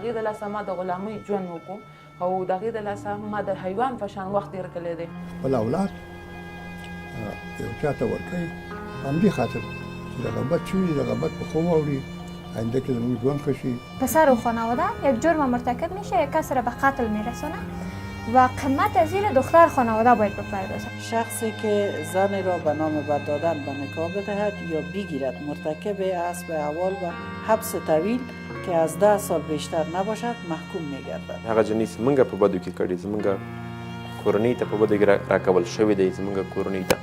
هغې د لاسه ما د غلامۍ ژوند وکړو او د هغې د لاسه ما د حیوان په شان وخت تېر کړی دی. خپل اولاد یو چا ته ورکوي په همدې خاطر چې دغه بد شوي دغه بد په خوب واوړي آینده که زمون ژوند ښه شي. پسر و خانواده یک جرم مرتکب میشه، یک کس را به قتل میرسونه و قیمت از زیر دختر خانواده باید بپردازه. شخصی که زن را به نام بد دادن به نکاح بدهد یا بگیرد مرتکب است به احوال و حبس طویل که از 10 سال بیشتر نباشد محکوم میگردد. هغه جنیس منګه په بدو کې کړي زمونږ کورنۍ ته په بدو کې راکول شوې دی. زمونږ کورنۍ ته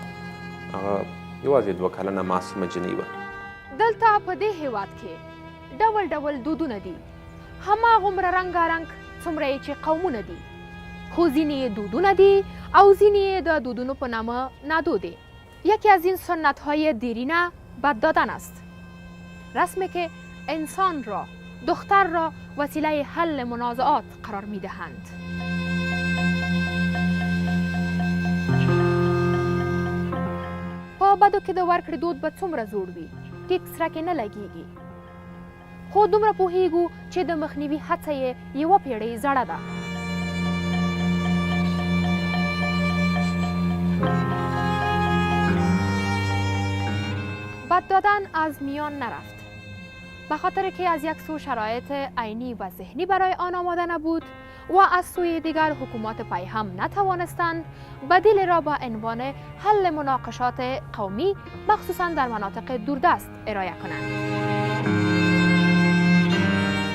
هغه یوازې 2 کلنه معصومه جنۍ وه. دلته په دې هیواد کې ډول ډول دودونه دي، هماغومره رنګارنګ څومره چې قومونه دي، خو ځینې دودونه دي او ځینې د دودونو په نامه نادوده. یکی از این سنت های دیرینه بد دادن است، رسمی که انسان را، دختر را وسیله حل منازعات قرار می دهند. په بدو کې د ورکړې دود به څومره زوړ وي ټیک سره کې نه لګیږي، خو دومره پوهیږو چې د مخنیوي هڅه یې یوه پیړۍ زړه ده. بد دادن از میان نرفت به خاطر که از یک سو شرایط عینی و ذهنی برای آن آماده نبود و از سوی دیگر حکومات پای هم نتوانستند بدیل را با عنوان حل مناقشات قومی مخصوصا در مناطق دوردست ارائه کنند.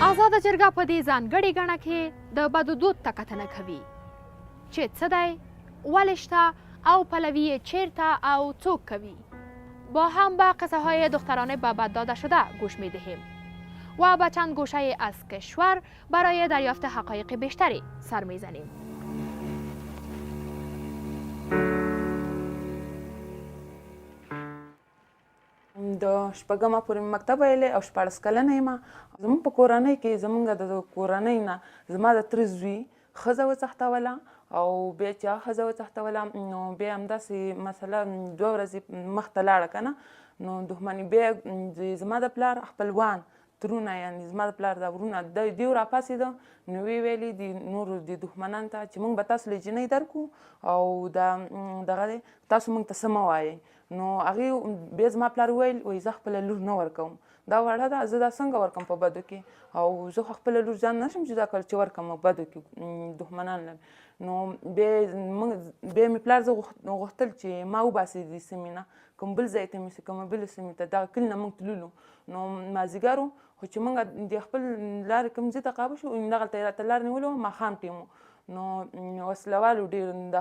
آزاده جرګه په دې ځانګړې ګڼه کې د بدو دود ته کتنه کوي چې څه دی، ولې شته او پلوی یې چیرته او څوک کوي. با هم به قصه های دختران به بد داده شده گوش می دهیم و به چند گوشه از کشور برای دریافت حقایق بیشتری سر می زنیم. د شپږمه پورې مکتب ویلی او 14 کلنه یم. زموږ په کورنۍ کې زموږ د کورنۍ نه زما د تره زوی ښځه وڅښتوله او بیا چې هغه ښځه وڅښتوله نو بیا همداسې مثلا 2 ورځې مخته لاړه که نه نو دښمني بیا زما د پلار خپلوان ترونه یعنې زما د پلار د ورونه دوی راپاڅېده نو ویې ویلې د نورو د دښمنانو ته چې موږ به تاسو له جنۍ درکو او دغه دی تاسو موږ ته څه مه وایئ. نو هغې بیا زما پلار وویل وایي زه خپله لور نه ورکوم، دا وړه ده زه دا څنګه ورکم په بدو کې او زه خو خپله لور ځان نشم جدا کړی چې ورکم بدو کې دښمنان لري. نو بیا مې پلار زه غوښتل چې ما وباسي د سیمې نه کوم بل ځای ته مې کومه بلې سیمې ته دغه کلي نه موږ تللو نو مازدیګر و خو چې موږ د خپل لارې کوم ځای ته قابه شو دغلته یې راته لار نیولې وه ماښام ټیم و نو وسلوالو ډېر د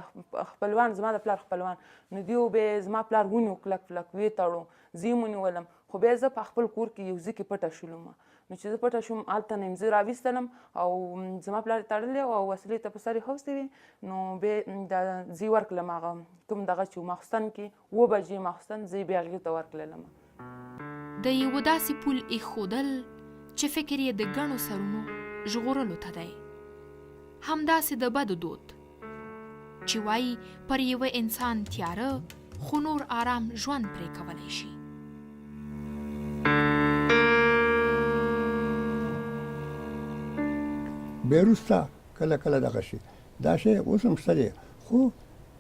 خپلوان زما د پلار خپلوان نو دیو بیا زما پلار ونیو کلک کلک ویې تړو زه یې ونیولم خو بیا زه په خپل کور کې یو ځای کې پټه شولم. نو چې زه پټه شوم هلته نه یم زه راویستلم او زما پلار یې تړلی او وسلې ته په سر یې خوستې وې نو بیا د زه یې ورکړلم هغه کوم دغه چې ماخوستن کې 7 بجې ماخوستن زه یې بیا هغې ته ورکړلم. د یوه داسې پول ایښودل چې فکر یې د ګڼو سرونو ژغورلو ته دی، همداسې د بدو دود چې وایي پر یوه انسان تیاره خو نور آرام ژوند پرې کولی شي. بیا وروسته کله کله دغه شي دا شی اوس هم شته دی خو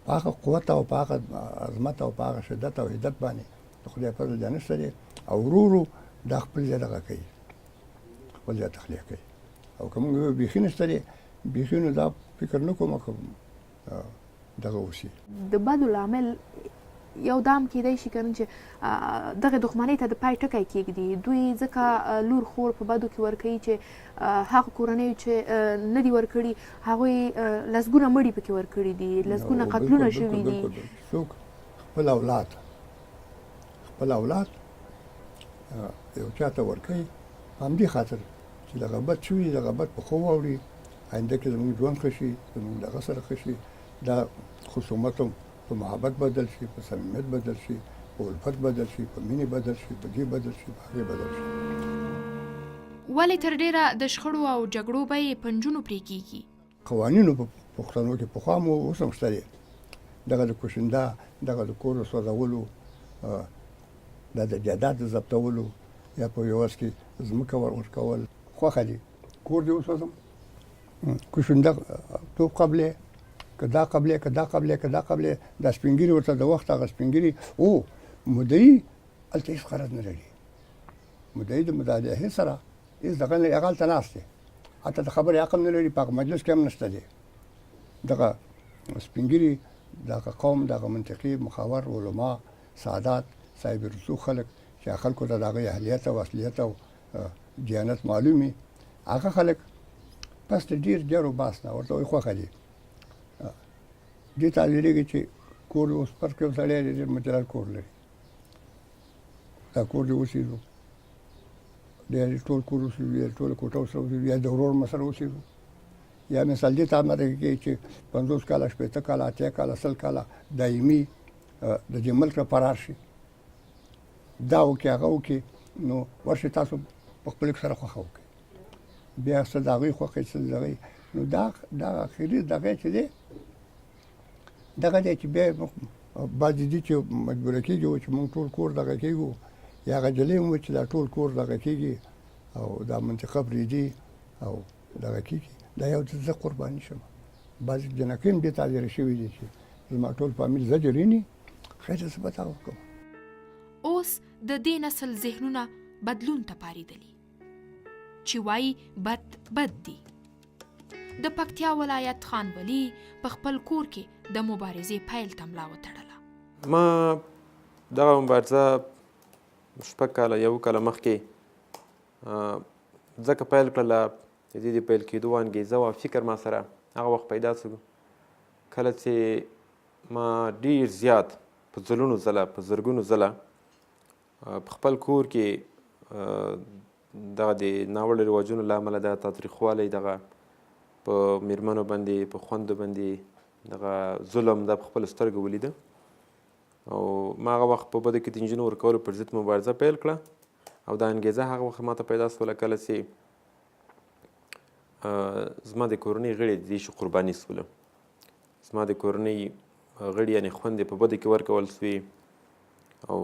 په هغه قوت او په هغه عظمت او په هغه شدت او عدت باندې د خدای فضل دا نشته دی او ورو ورو دا خپل ځای دغه کوي خپل ځای تخلیق کوي او که موږ بیخي نشته دی بیخي نو دا فکر نه کوم که دغه وشي. د بدو لامل یو دام کېدی شي که نه چې دغه دښمنۍ ته د پای ټکی کېږدي. دوی ځکه لور خور په بدو کې ورکوي چې هغه کورنیو چې نه دي ورکړي هغوی لسګونه مړي پکې ورکړي دي، لسګونه قتلونه شوي دي. څوک خپل اولاد یو چا ته ورکوي په همدې خاطر چې دغه بد شوي دغه بد په خوب واوړي آینده کې زموږ ژوند ښه شي زموږ دغه سره ښه شي دا خصومت هم په محبت بدل شي په صمیمیت بدل شي په الفت بدل شي په مینې بدل شي په دې بدل شي په هغې بدل شي. ولې تر ډېره د شخړو او جګړو به یې په نجونو پرې کېږي؟ قوانینو په پښتنو کې پخوا مو اوس هم شته دی دغه د کوشنده دغه د کور سوځولو دا د جایداد د ضبطولو یا په یو وس کې ځمکه ورکول خوښه دي کور دې وسوځم کوشنده توپ قبلې که دا قبلې که دا قبلې که دا قبلې دا سپین ږیري ورته د وخت هغه سپین ږیري مدعي هلته هېڅ غرض نه لري. مدعي د مداهلې سره هېڅ دغه نه هغه هلته ناست دی، هلته د خبرې عقل نه لري، په هغه مجلس کې هم نشته دی. دغه سپین ږیري دغه قوم دغه منطقي مخاور علما سعادات صاحب رسوخ خلک چې خلکو ته د هغه اهلیت او اصلیت او دیانت معلوم وي، هغه خلک پس د ډېر جر و بحث نه ورته وایي خوښه دي. دې ته ویلېږي چې کور اوس پر کې یو سړی دی ډېر مجلل کور لري، دا کور دې اوسېږو، ډېر ټول کور اوسېږو یا ټوله کوټه ورسره اوسېږو یا د ورور مه سره اوسېږو، یا مثال دې ته امر کوي چې 50 کاله 80 کاله 80 کاله 100 کاله دایمي د دې ملک نه فرار شي، دا وکړي هغه وکړي، نو ورشئ تاسو په خپل سره خوښه وکړئ، بیا څه د هغوی خوښې څه د هغوی، نو دا اخري دغه چې دی دغه دی چې بیا بعضې دي چې مجبوره کېږي چې موږ ټول کور دغه کېږو، یا هغه جلۍ هم چې دا ټول کور دغه کېږي او دا منطقه پرېږدي او دغه کېږي، دا یو زه قرباني شم. بعضې جنکۍ هم دې ته حاضرې شوي دي چې زما ټول فامیل زجر ویني، خیر زه به دا وکړم. اوس د دې نسل ذهنونه بدلون ته پارېدلي چې وایي بد دي. د پکتیا ولایت خانولي په خپل کور کې د مبارزې پیل ته ملا وتړله. ما دغه مبارزه 6 کاله 1 کاله مخکې ځکه پیل کړله، د دې د پیل کېدو انګېزه او فکر ما سره هغه وخت پیدا شو کله چې ما ډېر زیات په ځلونو ځله په زرګونو ځله په خپل کور کې دغه د ناوړه رواجونو له امله د تاوتریخوالي دغه په میرمنو باندې په خویندو باندې دغه ظلم دا په خپلو سترګو ولیده، او ما هغه وخت په بدو کې د نجونو ورکولو پر ضد مبارزه پیل کړه، او دا انګېزه هغه وخت ما ته پیدا شوله کله چې زما د کورنۍ غړي د دې شي قرباني شوله. زما د کورنۍ غړي یعنې خویندې په بدو کې ورکول سوې او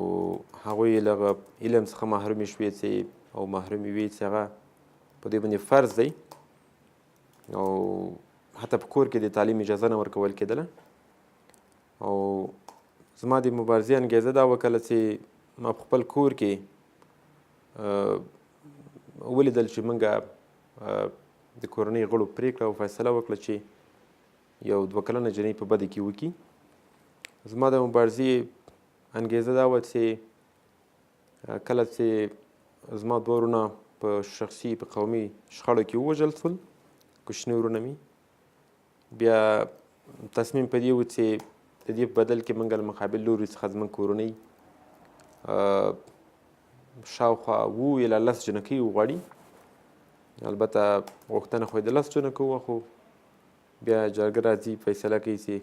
هغوی له علم څخه محرومې شوې چې او محرومې وې چې هغه په دوی باندې فرض دی، او حتی په کور کې د تعلیم اجازه نه ورکول کېدله. او زما د مبارزې انګېزه دا وکړله چې ما په خپل کور کې ولیدل چې موږ د کورنۍ غړو پرېکړه او فیصله وکړه چې یو 2 کلنه جنۍ په بده کې وکړي. زما د مبارزې انګېزه دا وه چې کله چې زما 2 ورونه په شخصي په قومي شخړو کې ووژل شول، کوچني ورونه مې، بیا تصمیم په دې و چې د دې په بدل کې موږ له مقابل لوري څخه زموږ کورنۍ شاوخوا 7 یا 10 جنکۍ وغواړي. البته غوښتنه خو یې د 10 جنکو وه، خو بیا جرګه راځي فیصله کوي چې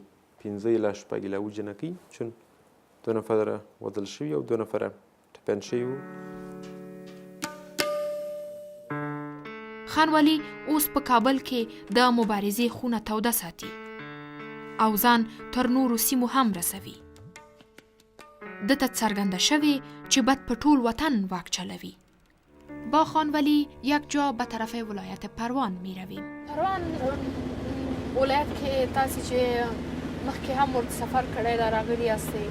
15 یا 6 یا 7 جنکۍ، چون 2 نفره وژل شوي او 2 نفره ټپیان شوي وو. خانولي اوس په کابل کې د مبارزې خونه توده ساتي او ځان تر نورو سیمو هم رسوي. دته څرګنده شوې چې بد په ټول وطن واک چلوي. با خانولی یک جا به طرف ولایت پروان می رویم. پروان ولایت کې تاسو چې مخکې هم ورته سفر کړی دا راغلي یاستئ،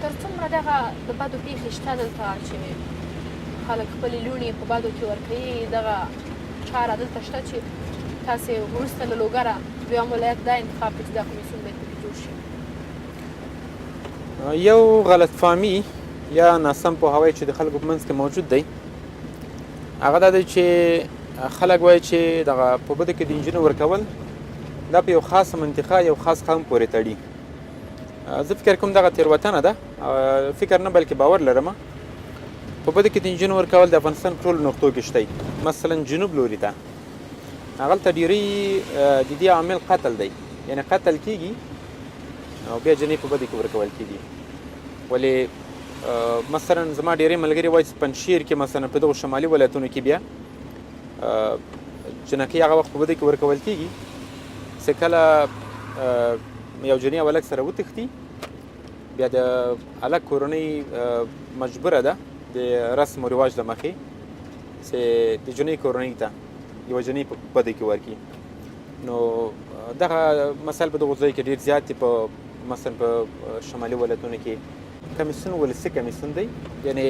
تر څومره دغه د بدو پیښې شته دلته چې خلک خپلې لوڼې په بدو کې ورکوي، دغه چاره دلته شته چې تاسې وروسته له لوګره دویم ولایت دا انتخاب کړي چې دا کمیسیون باید پکې جوړ شي؟ یو غلط فهمي یا ناسم پوهاوی چې د خلکو په منځ کې موجود دی هغه دا دی چې خلک وایي چې دغه په بدو کې د نجونو ورکول دا په یو خاصه منطقه یو خاص قوم پورې تړي. زه فکر کوم دغه تېروتنه ده، فکر نه بلکې باور لرم په بدو کې د نجونو ورکول د افغانستان ټولو نقطو کې شته. مثلا جنوب لوري ته هغلته ډېری د دې عامل قتل دی، یعنې قتل کېږي او بیا جنۍ په بدو کې ورکول کېږي. ولې مثلا زما ډېری ملګري وایي چې پنجشیر کې مثلا په دغو شمالي ولایتونو کې بیا جنکۍ هغه وخت په بدو کې ورکول کېږي چې کله یو جنۍ او هلک سره وتښتي، بیا د هلک کورنۍ مجبوره ده د رسم و رواج له مخې چې د جنۍ کورنۍ ته یوه جنۍ په بدۍ کې ورکړي. نو دغه مسایل په دغو ځایو کې ډېر زیات دي. په مثلا په شمالي ولایتونو کې کمیسیون ولسي کمیسیون دی، یعنې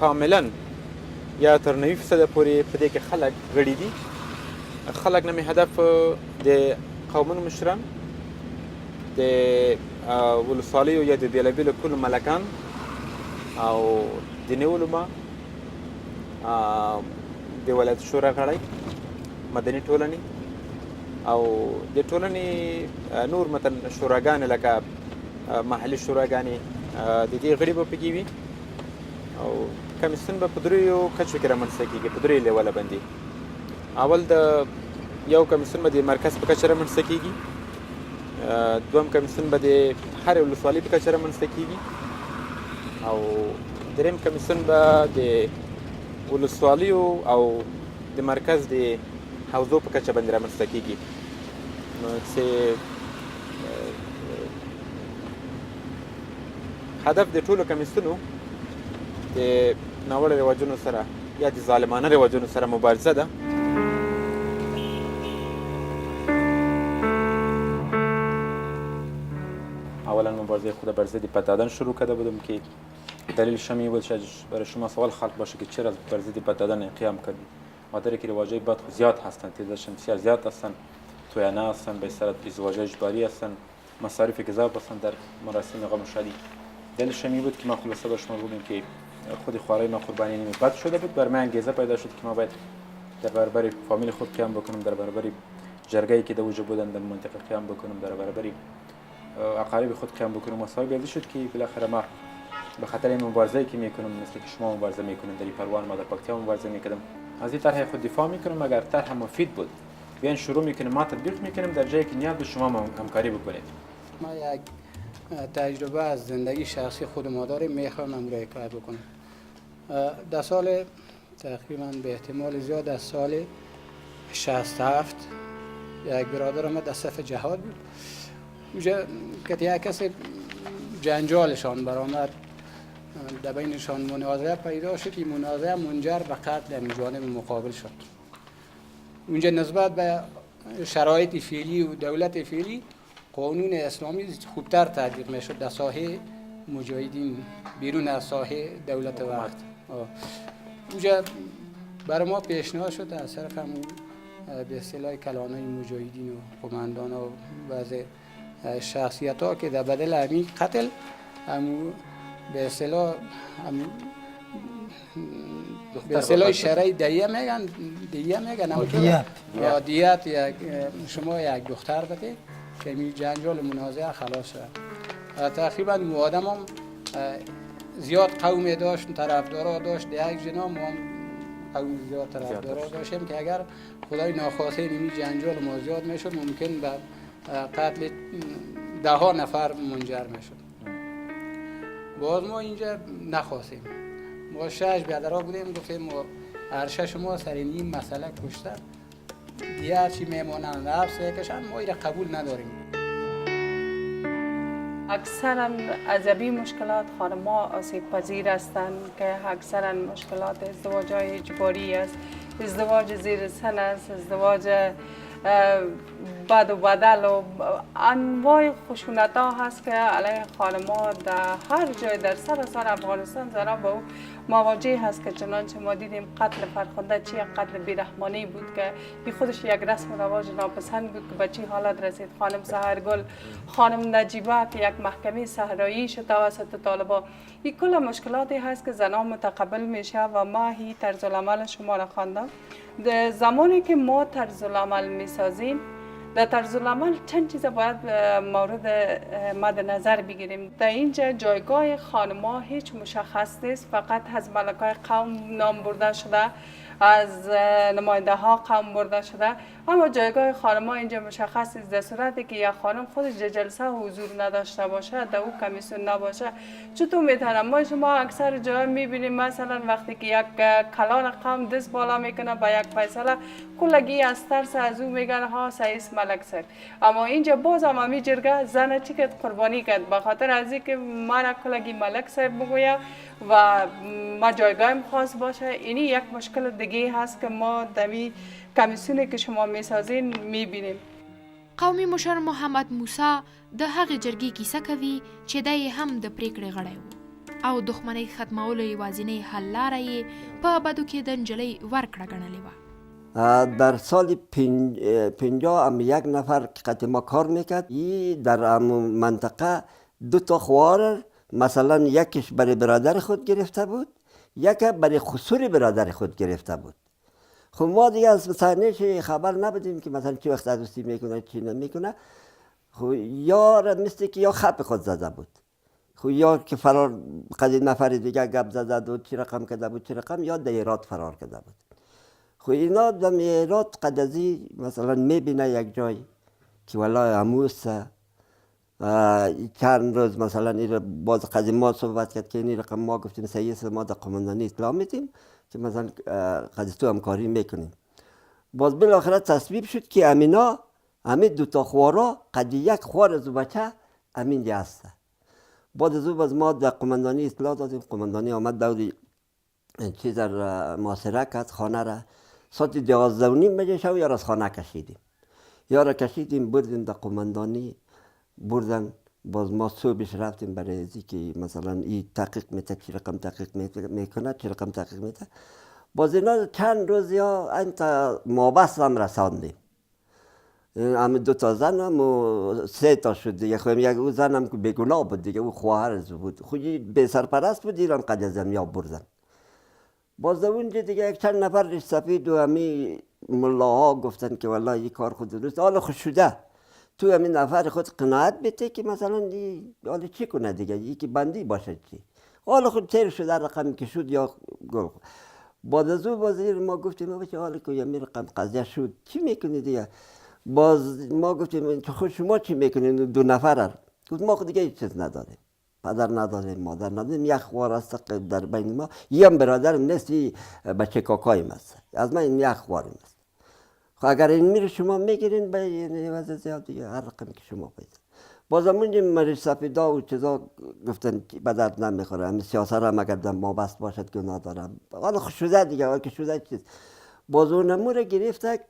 کاملا یا تر 90% پورې په دې کې خلک غړي دي. خلک نه مې هدف د قومونو مشران، د ولسوالیو یا د بېلابېلو کلو ملکان او دیني علما، د ولایت شورا غړی، مدني ټولنې او د ټولنې نور مثلا شوراګانې لکه محلي شوراګانې د دې غړي به پکې وي. او کمیسیون به په دریو کچو کې رامنځته کېږي، په دریو لیوله باندې. اول د یو کمیسیون به د مرکز په کچه رامنځته کېږي، دویم کمیسیون به د هرې ولسوالۍ په کچه رامنځته کېږي، او دریم کمیسیون به د ولسوالیو او د مرکز د حوزو په کچه باندې رامنځته کېږي. نو چې هدف د ټولو کمیسیونو د ناوړه رواجونو سره یا د ظالمانه رواجونو سره مبارزه ده. اولا مبارزه خود بر ضد پتادن شروع کرده بودم که دلیل شمی بود شاید برای شما سوال خلق باشه که چرا بر ضد پتادن قیام کردید. مادر که رواجای بد زیاد هستند، تعداد شمسیار زیاد هستند، تویانه هستند، به اصطلاح ازدواج اجباری هستند، مصارف گزاف هستند در مراسم غم و شادی. دلیل شمی بود که ما خلاصه به شما بگیم که خود خوارای ما قربانی نمی بد شده بود. بر من انگیزه پیدا شد که ما باید در برابر فامیل خود قیام بکنم، در برابر جرگه‌ای که در وجود بودند در منطقه قیام بکنم، در برابر اقارب خود قیام بکنم. مسائل بیاده شد که بالاخره ما به خاطر این مبارزه‌ای که میکنم، مثل که شما مبارزه میکنید در پروان، ما در پکتیا مبارزه میکردم، از این طرح خود دفاع میکنم. اگر طرح مفید بود بیان شروع میکنیم، ما تطبیق میکنیم در جایی که نیاز به شما همکاری بکنید. ما یک تجربه از زندگی شخصی خود ما داریم، میخوام امروز حکایت بکنم. در سال تقریبا به احتمال زیاد از سال 67 یک برادر ما در صف جهاد بود. اونجا که یک کسی جنجالشان برآمد، در بینشان منازعه پیدا شد. این منازعه منجر به قتل از جانب مقابل شد. اونجا نسبت به شرایط فعلی و دولت فعلی قانون اسلامی خوبتر تطبیق میشد در ساحه مجاهدین بیرون از ساحه دولت وقت. اونجا برای ما پیشنهاد شد از طرف همون به اصطلاح کلانای مجاهدین و قماندان و بعض شخصیت ها که در بدل همین قتل به اصطلاح شرعی دیه میگن دیت شما یک دختر بده که می جنجال منازعه خلاص شد. تقریبا اون آدم هم زیاد قوم داشت، طرفدارا داشت، در یک جنا ما هم قوم زیاد طرفدارا داشتیم که اگر خدای ناخواسته این جنجال ما زیاد میشد ممکن به قتل 10 نفر منجر میشد. باز ما اینجا نخواستیم. ما 6 برادر بودیم، گفتیم ما هر شما سر این مسئله کشته دیگه هرچی میمونن نفس بکشن ما ایره قبول نداریم. اکثرا عصبی مشکلات خانم‌ها آسیب پذیر هستند که اکثرا مشکلات ازدواج‌های اجباری است، ازدواج زیر سن است، ازدواج بد و بدل و انواع خشونت‌ها هست که علیه خانم‌ها در هر جای در سراسر افغانستان زنها با او مواجه هست که چنانچه ما دیدیم قتل فرخنده چی قتل بیرحمانه بود که این خودش یک رسم و رواج ناپسند بود که به چی حالت رسید. خانم سحرگل، خانم نجیبه که یک محکمه صحرایی شد توسط طالبان. این کل مشکلاتی هست که زنها متقبل میشه و ما هی طرز العمل شما را خواندم. زمانی که ما طرز العمل میسازیم، در طرز العمل چند چیز باید مورد مد نظر بگیریم. در اینجا جایگاه خانم‌ها هیچ مشخص نیست، فقط از ملکای قوم نام برده شده، از نماینده ها قوم برده شده، اما جایگاه خانم‌ها اینجا مشخص است. در صورتی که یک خانم خودش در جلسه حضور نداشته باشه، در او کمیسیون نباشه، چطور میتونه؟ ما شما اکثر جای میبینیم مثلا وقتی که یک کلان قوم دست بالا میکنه با یک فیصله کلگی از ترس از او میگن ها سعیس ملک سر. اما اینجا باز هم همی جرگه زن چی که قربانی کرد به خاطر از اینکه من کلگی ملک سر بگویم و ما جایگاهم خاص باشه. اینی یک مشکل دیگه هست که ما دمی کمیسیونی که شما میسازین میبینیم. قومي مشر محمد موسی د هغې جرګې کیسه کوي چې دی هم د پریکړې غړی و او دښمنۍ ختمولو یوازینۍ حل لاره یې په بدو کې د نجلۍ ورکړه ګڼلې وه. در سال 50 هم یک نفر که قد ما کار میکرد در منطقه 2 خواهر مثلا یکیش برای برادر خود گرفته بود، یک برای خسور برادر خود گرفته بود. خب ما دیگه از صحنهش خبر نبودیم که مثلا چی وقت عروسی میکنه چی نمیکنه. خب یا مثل که یا خپ خود زده بود، خب یا که فرار قدیم نفر دیگه گپ زده بود چی رقم کرده بود چی رقم، یا در ایراد فرار کرده بود. خب اینا در ایراد قد ازی مثلا میبینه یک جای که والله اموس چند روز مثلا این باز قدیم ما صحبت کرد که این رقم ما گفتیم سیس ما در قماندانی اطلاع میدیم که مثلا قد تو همکاری میکنیم. باز بالاخره تصویب شد که امینا همین 2 خوارا قد یک خوار از بچه امین دی هسته. بعد از باز ما در قماندانی اطلاع دادیم، قماندانی آمد دوری چیز را محاصره کرد خانه را. ساعت 12:30 بجه شب یار از خانه کشیدیم، یار کشیدیم بردیم در قماندانی بردن. باز ما صبحش رفتیم برای ازی که مثلا این تحقیق میته چی رقم تحقیق میکنه چی رقم تحقیق میته. باز اینا چند روز یا انت مابست هم رساندیم. همه 2 زن هم 3 شد دیگه. خواهیم یک او زن هم که بگناه بود دیگه، او خواهر از بود خودی به سرپرست بود، ایران قد از زمیا بردن. باز اونجا دیگه یک چند نفر ریش سفید و همی ملاها گفتن که والله این کار خود درست. حالا خوش شده تو همین نفر خود قناعت بیته که مثلا حالا چی کنه دیگه، یکی بندی باشه چی. حالا خود تیر شده رقمی که شد یا گل. بعد از او بازی ما گفتیم بچه حالا که یه رقم قضیه شد چی میکنی دیگه. باز ما گفتیم خود شما چی میکنین 2 نفر؟ گفت ما خود دیگه هیچ چیز نداریم، پدر نداریم مادر نداریم، یک خوار است در بین ما، یه هم برادرم نیست، بچه کاکایم است، از من این یک خوارم است. خب اگر این میره شما میگیرین به عوض زیاد دیگه هر رقمی که شما پیدا. بازم اونجا مریض سفیدا و چیزا گفتن به درد نمیخوره، همین سیاست هم اگر در ما بست باشد گناه دارم. حالا خوش شده دیگه، حالا که شده چیز. باز اون امور گرفته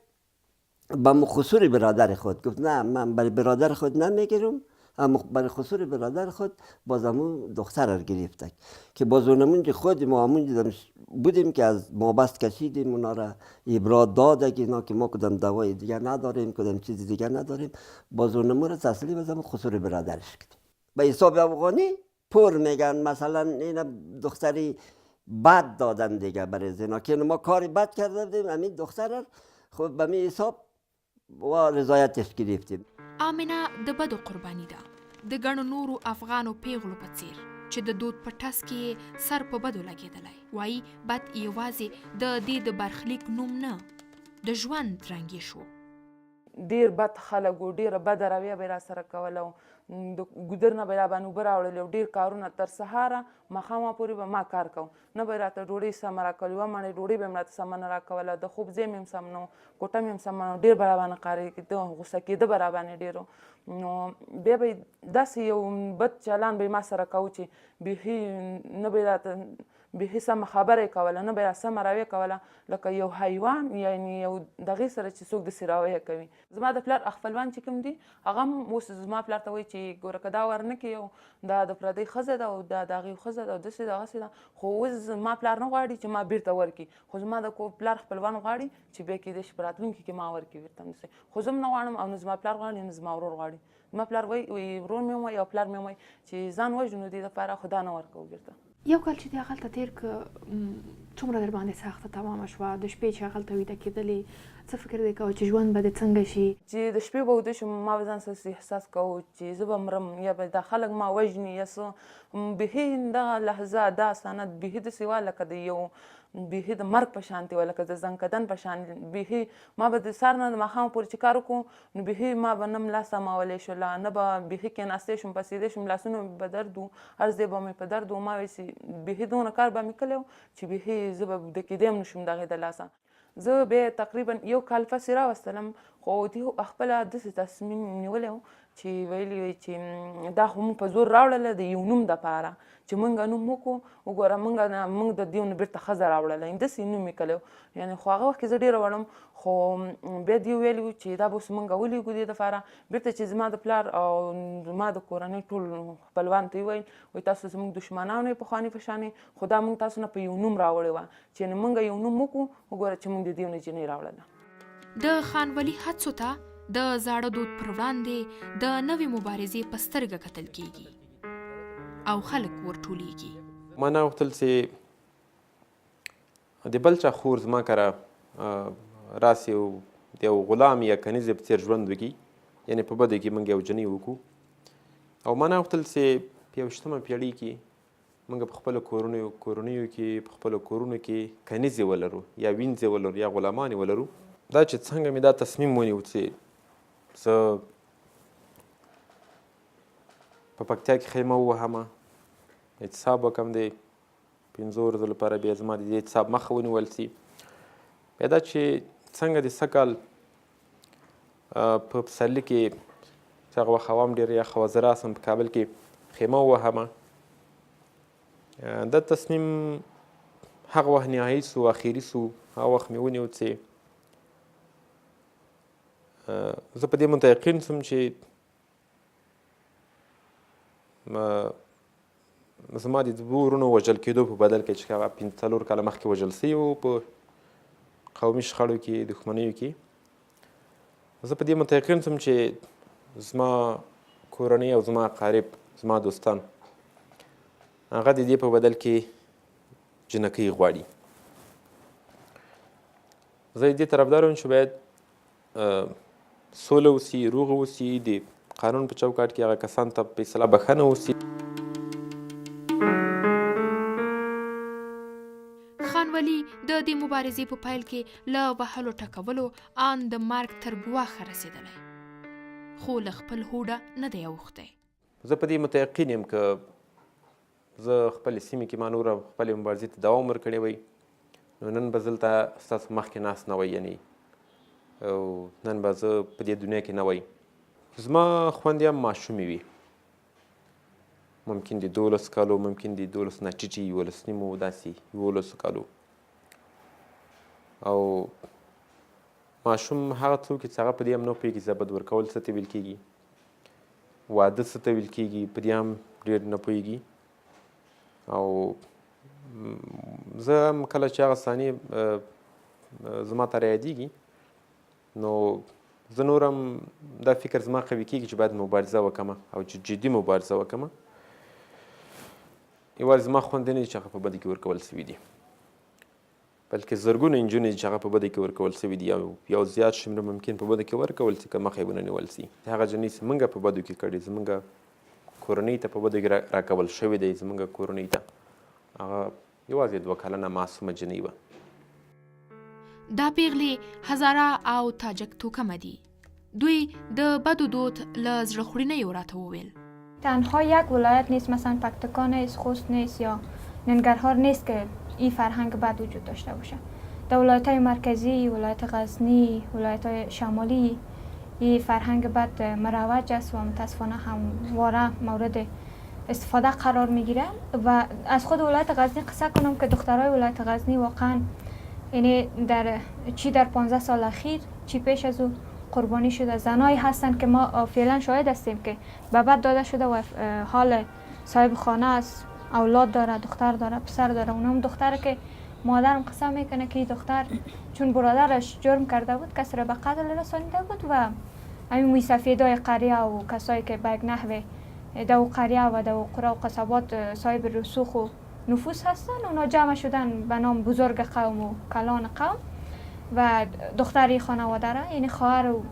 با مخصوص برادر خود گفت نه من برای برادر خود نمیگیرم، اما برای خصوص برادر خود باز همون دختر را گرفته که باز اونمون خود ما همون بودیم که از مابست کشیدیم اونا را ابراد داده که اینا که ما کدام دوای دیگه نداریم کدام چیز دیگه نداریم. باز اونمون را تسلیم از همون خصوص برادرش کردیم. به حساب افغانی پر میگن مثلا این دختری بد دادن دیگه برای زنا که ما کاری بد کرده بودیم همین دختر را خب به می حساب و رضایتش گرفتیم. آمنه د بدو قرباني ده د ګڼو نورو افغانو پیغلو په څیر چې د دود په ټس کې سر په بدو لګېدلی وایي بد یوازې د دې د برخلیک نوم نه د ژوند رنګ یې شو. ډېر بد خلک و، ډېره بده رویه به یې راسره کوله او د ګودر نه به یې راباندې اوبه راوړلې او ډېر کارونه تر سهاره ماښامه پورې به ما کار کوم، نه به یې راته ډوډۍ سمه راکول، 1 مڼۍ ډوډۍ به یې راته سمه نه راکوله، د خوب ځای مې هم سم نه و، کوټه مې هم سمه نه و، ډېر به راباندې قهرې کېده، غوسه کېده به راباندې ډېر. نو بیا به یې داسې یو بد چلان به یې ما سره کوو چې بیخي نه به یې راته بیخي سمه خبره یې کوله، نه به یې سمه رویه کوله لکه یو حیوان، یعنې یو دغې سره چې څوک داسې رویه کوي. زما د پلار خپلوان چې کوم دي هغه هم اوس زما پلار ته وایي چې ګوره که دا ورنه کړې او دا د پردۍ ښځه ده او دا د هغې ښځه ده او داسې ده هغسې ده، خو اوس زما پلار نه غواړي چې ما بیرته ورکړي، خو زما د پلار خپلوان غواړي چې بیا کېدای شي په راتلونکي کې ما ورکړي بیرته همداسې، خو زه هم نه غواړم او نه زما پلار غواړي نه زما ورور غواړي. زما پلار وایي ورور مې هم وایي او پلار مې هم وایي چې ځان وژنو دې دپاره خو دا نه ورکوو بیرته. یو کال چې دی هغلته تېر که څومره در باندې سخته تمامه شوه د شپې چې هغلته ویده کېدلې څه فکر دی کوه چې ژوند به دې څنګه شي؟ چې د شپې به ویده شم ما به ځان سره احساس کوو چې زه به مرم یا به دا خلک ما وژني یا څه. بیخي دغه لحظه دا سند بیخي داسې وه لکه د یو بیخي د مرګ په شانتې وه، لکه د زنکدن په شان. بیخي ما به د سهار نه د ماښامه پورې چې کار وکړو نو بیخي ما به نه ملا سمولی شوله، نه به بیخي کېناستی شم پسېدی شم، لاسونه مې په درد وو، هر ځای به مې په درد وو. ما وایي چې بیخي دونه کار به مې کړی و چې بیخي زه به ویده کېدی هم نه شم د هغې د لاسه. زه بیا تقریبا 1 کال پسې راوستلم، خو دوی خپله داسې تصمیم نیولی و چې ویلي وي چې دا خو موږ په زور راوړله د یو نوم دپاره چې موږ نوم وکړو وګوره موږ د دې نه بیرته ښځه راوړله همداسې نوم یې کړی یعنې خو هغه وخت کې زه ډېره وړم خو بیا دې ویلي وو چې دا به اوس موږ ولیږو دې دپاره بیرته چې زما د پلار او زما د کورنۍ ټول خپلوان ته یې ویل وایي تاسو زموږ دښمنان یې پخواني په شانې خو دا موږ تاسو نه په یو نوم راوړې وه چې یعنې موږ یو نوم وکړو وګوره چې موږ د دې نجلۍ راوړله. د خان ولي هڅو ته د زاړه دود پر وړاندې د نوې مبارزې په سترګه کتل کیږي او خلک ورټولېږي. ما نه غوښتل چې د بل چا خور زما کره راسي او د یو غلام یا کنیزې په څېر ژوند وکړي یعنې په بدو کې موږ یو جنۍ وکړو او ما نه غوښتل چې په 21مه پیړۍ کې موږ په خپلو کورنیو کې په خپلو کورونو کې کنیزې ولرو یا وینځې ولرو یا غلامانې ولرو. دا چې څنګه مې دا تصمیم ونیو چې زه په پکتیا کې خیمه ووهمه اعتصاب وکړم د 5 ورځو لپاره بیا زما د دې اعتصاب مخه ونیول سي. بیا دا چې څنګه د سږ کال په پسرلي کې چې هغه وخت هوا هم ډېره یخه وه زه راسم په کابل کې خیمه ووهمه. دا تصمیم هغه وخت نهایي سو اخري سو هغه وخت مې ونیو چې زه په دې متیقن سوم چې زما د 2 ورونو وژل کېدو په بدل کې چې هغه 4 کاله مخکې وژل سوي وو په قومي شخړو کې دښمنیو کې زه په دې متیقن سوم چې زما کورنۍ او زما اقارب زما دوستان هغه د دې په بدل کې جنکۍ غواړي. زه دې طرفدار یم چې باید سوله وسي روغه وسي د قانون په چوکاټ کې هغه کسان ته په اصطلاح بښنه وسي. خان ولي د دې مبارزې په پیل کې له وهلو ټکولو ان د مرګ تر ګواښه رسېدلی خو له خپل هوډه نه دی اوښتی. زه په دې متیقن یم که زه خپلې سیمې کې ما نوره خپلې مبارزې ته دوام ورکړی وی نو نن به زه دلته ستاسو مخکې ناست نه وی یعنې او نن به زه په دې دنیا کې نه وی. زما خویندې هم ماشومې وي ممکن د 12 کالو ممکن د 12 نه ټیټې 11 نیمو داسې 11 کالو او ماشوم هغه څوک چې هغه په دې هم نه پوهېږي ضربت ورکول څه ته ویل کېږي واده څه ته ویل کېږي په دې هم ډېر نه پوهېږي او زه هم کله چې هغه ثانیې زما ته رایادېږي نو زه نور هم دا فکر زما قوي کېږي چې باید مبارزه وکړم او چې جدي مبارزه وکړم. یوازې زما خویندې نه دي چې هغه په بده کې ورکول سوي دي بلکې زرګونه نجونې چې هغه په بده کې ورکول سوي دي او یو زیات شمېر ممکن په بده کې ورکول سي که مخه یې ونه نیول سي. هغه جنۍ چې موږ په بدو کې کړي زموږ کورنۍ ته په بدو کې راکول شوی دی زموږ کورنۍ ته هغه یوازې 2 کلنه معصومه جنۍ وه. دا پیغلې هزاره او تاجک توکمه دي. دوی د بدو دود له زړه خوړنیو راته وویل تنها یک ولایت نیست مثلا پکتیکا نیست خوست نیست یا ننگرهار نیست که این فرهنگ بد وجود داشته باشه. در ولایت‌های مرکزی ولایت غزنی ولایت‌های شمالی این فرهنگ بد مروج است و متاسفانه همواره مورد استفاده قرار میگیره. و از خود ولایت غزنی قصه کنم که دخترای ولایت غزنی واقعا یعنی در 15 سال اخیر چی پیش از او قربانی شده زنایی هستند که ما فعلا شاهد هستیم که به بد داده شده و حال صاحب خانه است اولاد داره دختر داره پسر داره. اونم دختره که مادرم قسم میکنه که دختر چون برادرش جرم کرده بود کسی را به قتل رسانیده بود و همین موی سفیدای قریه و کسایی که به یک نحو دو قریه و دو قرى و قصبات صاحب رسوخ و نفوس هستن اونا جمع شدن به نام بزرگ قوم و کلان قوم و دختری خانواده را یعنی خواهر و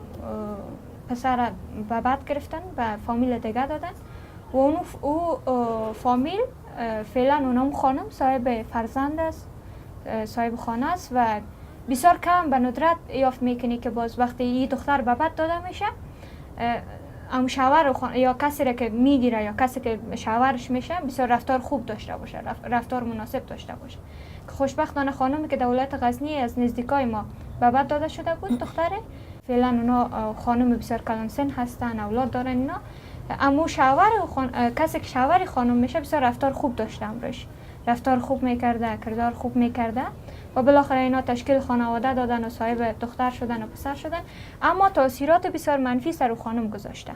پسر به بد گرفتن به فامیل دیگه دادن و او فامیل فعلا اونم خانم صاحب فرزند است صاحب خانه است و بسیار کم به ندرت یافت میکنی که باز وقتی این دختر به بد داده میشه ام شوهر یا کسی را که میگیره یا کسی که شوهرش میشه بسیار رفتار خوب داشته باشه رفتار مناسب داشته باشه. که خوشبختانه خانمی که دولت غزنی از نزدیکای ما به بد داده شده بود دختره فعلا اونا خانم بسیار کلانسن هستن، اولاد دارن اینا. اما کسی که شوهر خانم میشه بسیار رفتار خوب داشته امروش، رفتار خوب میکرده، کردار خوب میکرده و بالاخره اینا تشکیل خانواده دادن و صاحب دختر شدن و پسر شدن. اما تاثیرات بسیار منفی سر خانم گذاشته.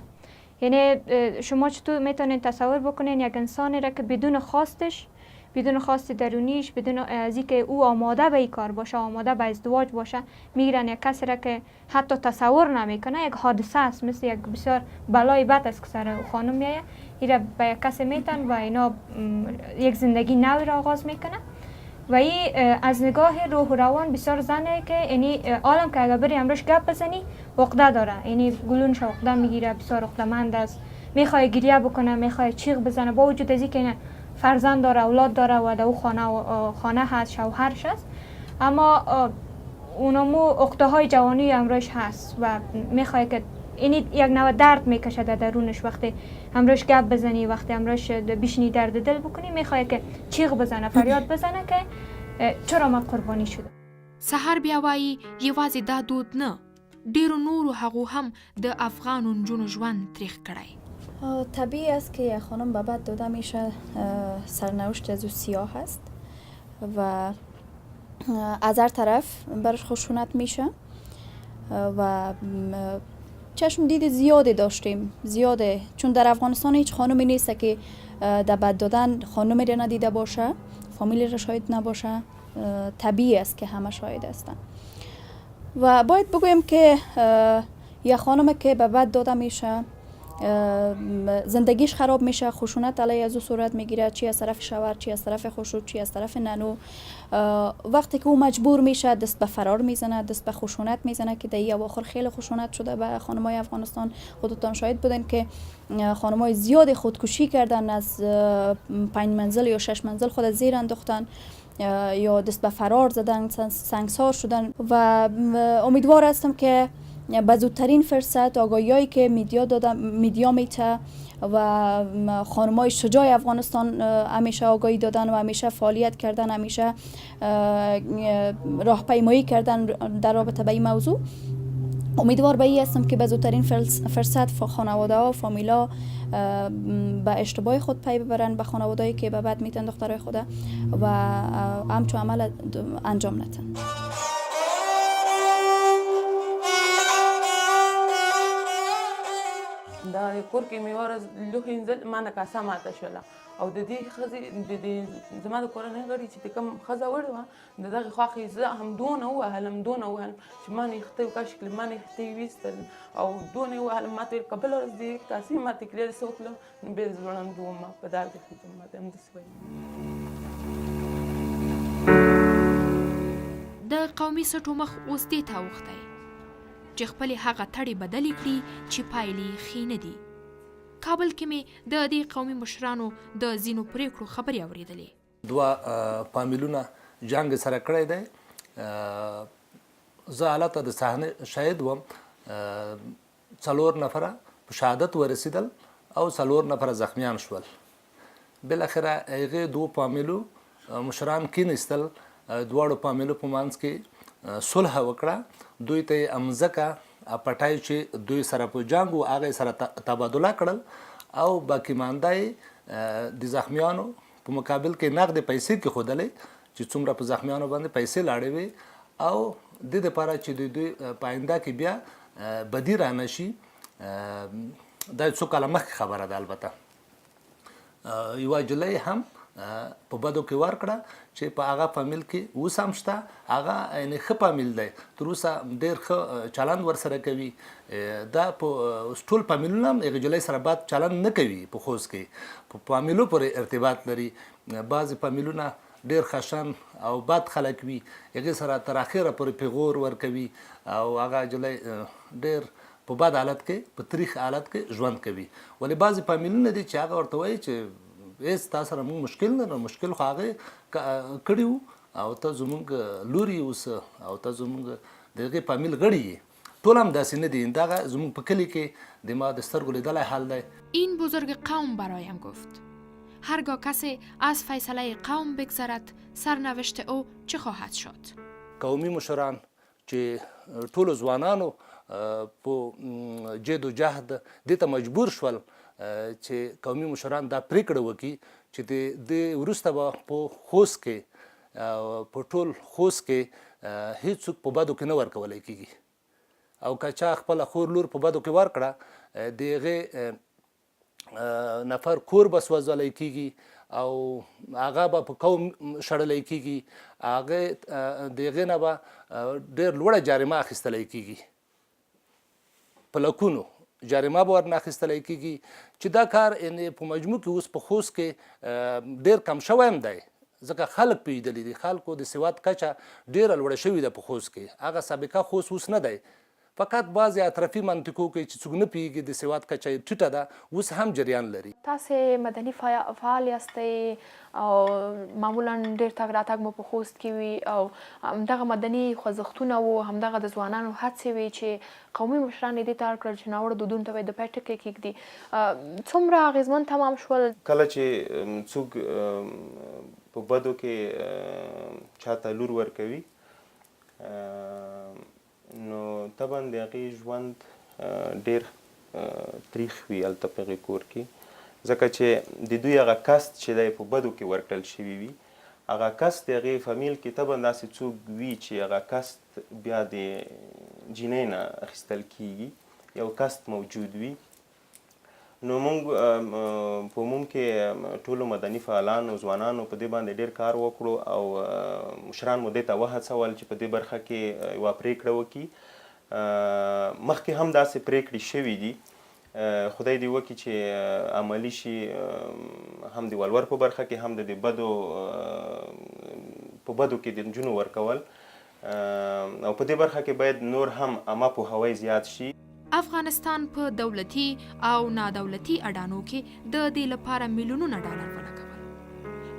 یعنی شما چطور میتونین تصور بکنین یک انسانی را که بدون خواستش، بدون خواست درونیش، بدون از اینکه او آماده به این کار باشه، آماده به ازدواج باشه، میگیرن یک کسی را که حتی تصور نمیکنه. یک حادثه است، مثل یک بسیار بلای بد است که سر خانم میایه، این را به یک کسی میتن و اینا یک زندگی نوی را آغاز میکنه. و این از نگاه روح و روان بسیار زنه که یعنی عالم که اگر بری امروز گپ بزنی عقده داره، یعنی گلونش عقده میگیره، بسیار عقده‌مند است، میخواد گریه بکنه، میخواد چیغ بزنه، با وجود از اینکه فرزند داره، اولاد داره و در خانه هست، شوهرش هست، اما اونمو عقده های جوانی امروز هست و میخواد که این یک نوع درد میکشه در درونش. وقتی امروز گپ بزنی، وقتی امروز بشینی درد دل بکنی، میخواد که چیغ بزنه، فریاد بزنه که چرا ما قربانی شده. سهار بیا وایي یوازې دا دود نه، ډیرو نورو هغو هم د افغان نجونو ژوند تریخ کړی. طبیعی است که یک خانم به بعد داده میشه، سرنوشت از او سیاه است و از هر طرف برش خشونت میشه و چشم دید زیاده داشتیم، زیاده، چون در افغانستان هیچ خانمی نیست که در بعد دادن خانمی را ندیده باشه، فامیلی را شاید نباشه. طبیعی است که همه شاید هستن و باید بگویم که یک خانم که به بعد داده میشه زندگیش خراب میشه، خشونت علیه از او صورت میگیره، چی از طرف شوهر، چی از طرف خشوت، چی از طرف ننو. وقتی که او مجبور میشه دست به فرار میزنه، دست به خشونت میزنه که در این اواخر خیلی خشونت شده به خانمای افغانستان. خودتان شاهد بودن که خانمای زیادی خودکشی کردن، از 5 منزل یا 6 منزل خود زیر انداختن یا دست به فرار زدن، سنگسار شدن و امیدوار هستم که به زودترین فرصت آگاهیایی که میدیا میته و خانمای شجاع افغانستان همیشه آگاهی دادن و همیشه فعالیت کردن، همیشه راهپیمایی کردن در رابطه به این موضوع. امیدوار به این هستم که به زودترین فرصت خانواده ها، فامیلا به اشتباه خود پی ببرن، به خانوادهایی که به بعد میتن دخترای خود و همچون عمل انجام نتن. دا کور کې مې ورځ لوښي انځل ما نه کاسه ماته شوله او د دې ښځې زما د کورنۍ غړي چې کوم ښځه وړې وه د دغې خواښې زه همدونه ووهلم چې ما نه یې ښتۍ کاشکې ما نه یې ښتۍ ویستل او دونه یې ووهلم. ما ته ویل که بله ورځ دې کاسې ماتې کړې څه وکړم نو بیا زه ړنډ وم په دار کې ښځم ماته همداسې ویل. د قومي سټو مخ اوس دې ته اوښتی چې خپلې هغه تړې بدلې کړي چې پایلې ښې نه دي. کابل کې مې د دې قومي مشرانو د ځینو پرېکړو خبرې اورېدلې. 2 فامیلونه جنګ سره کړی دی. زه هلته د صحنې شاهد وم. 4 نفره په شهادت ورسېدل او 4 نفره زخمیان شول. بالاخره هغې 2 فامیلو مشران کېناستل، دواړو فامیلو په منځ کې صلح وکړه. دوی ته یې امځکه پټای چې دوی سره په جنګ و هغه سره تبادله کړل او باقي مانده د زخمیانو په مقابل کې نقد پیسې کې خودلې چې څومره په زخمیانو باندې پیسې لاړې وي او د دې لپاره چې دوی پاینده کې بیا بدی را نشي. دا څو کاله مخکې خبره ده. البته یوه جلۍ هم په بدو کې ورکړه چې په هغه فامیل کې اوس هم شته. هغه یعنې ښه فامیل دی، تر اوسه ډېر ښه چلند ورسره کوي. دا په ټول فامیلونه هم هغې جلۍ سره بد چلند نه کوي. په خوست کې په فامیلو پورې ارتباط لري. بعضې فامیلونه ډېر خشن او بد خلک وي، هغې سره تر اخره پورې پیغور ورکوي او هغه جلۍ ډېر په بد حالت کې، په تریخ حالت کې ژوند کوي. ولې بعضې فامیلونه دي چې هغه ورته وایي چې هېڅ تا سره موږ مشکل نه لرو، مشکل خو هغې کړي وو او ته زموږ لور یې اوس او ته زموږ د هغې فامیل غړي یې. ټول هم داسې نه دي. دغه زموږ په کلي کې د ما د سترګو لیدلی حال دی. این بزرگ قوم برایم گفت هرگاه کسی از فیصله قوم بگذرد سرنوشت او چه خواهد شد؟ قومي مشران چې ټولو ځوانانو په جد و جهد دې ته مجبور شول چې قومي مشران دا پریکړه وکړي چې د وروسته به په خوست کې په ټول خوست کې هیڅوک په بدو کې نه ورکولی کېږي او که چا خپله خور لور په بدو کې ورکړه د هغې نفر کور به سوځولی کېږي او هغه به په قوم شړلی کېږي هغې د هغې نه به ډېر لوړه جریمه اخیستلی کېږي په لکونو جریمه به ورنه اخیستلی کېږي چې دا کار په مجموع کې اوس په خوست کې ډېر کم شوی هم دی ځکه خلک پوهېدلي دي خلکو د سواد کچه ډېره لوړه شوې ده په خوست کې هغه سابقه خوست اوس نه دی فقط بعضې اطرافي منطقو کې چې څوک نه پوهېږي د سواد کچه یې ټیټه ده اوس هم جریان لري. تاسې مدني فعال یاستئ او معمولا ډېر تګ راتګ مو په خوست کې وي او همدغه مدني خوځښتونه وو همدغه د ځوانانو هڅې وي چې قومي مشران یې دې ته اړ کړل چې ناوړه دودونو ته به یې د پای ټکی کېږدي څومره اغېزمن تمام شول؟ کله چې څوک په بدو کې چاته لور ورکوي نو طبعا د هغې ژوند ډېر تریخ وي هلته په هغې کور کې ځکه چې د دوی هغه کسب چې دی په بدو کې ورکړل شوي وي هغه کسب د هغې فامیل کې طبعا داسې څوک وي چې هغه کسب بیا د جینۍ نه اخیستل کېږي یو کسب موجود وي نو موږ په عموم کې ټولو مدني فعالانو ځوانانو په دې باندې ډېر کار وکړو او مشران مو دې ته وهڅول چې په دې برخه کې یوه پرېکړه وکړي مخکې هم داسې پرېکړې شوي دي خدای دې وکړي چې عملي شي هم د ولور په برخه کې هم د بدو په بدو کې د نجونو ورکول او په دې برخه کې باید نور هم عامه پوهاوی زیات شي. افغانستان په دولتي او نادولتي اډانو کې د دې لپاره میلیونونه ډالر ولګول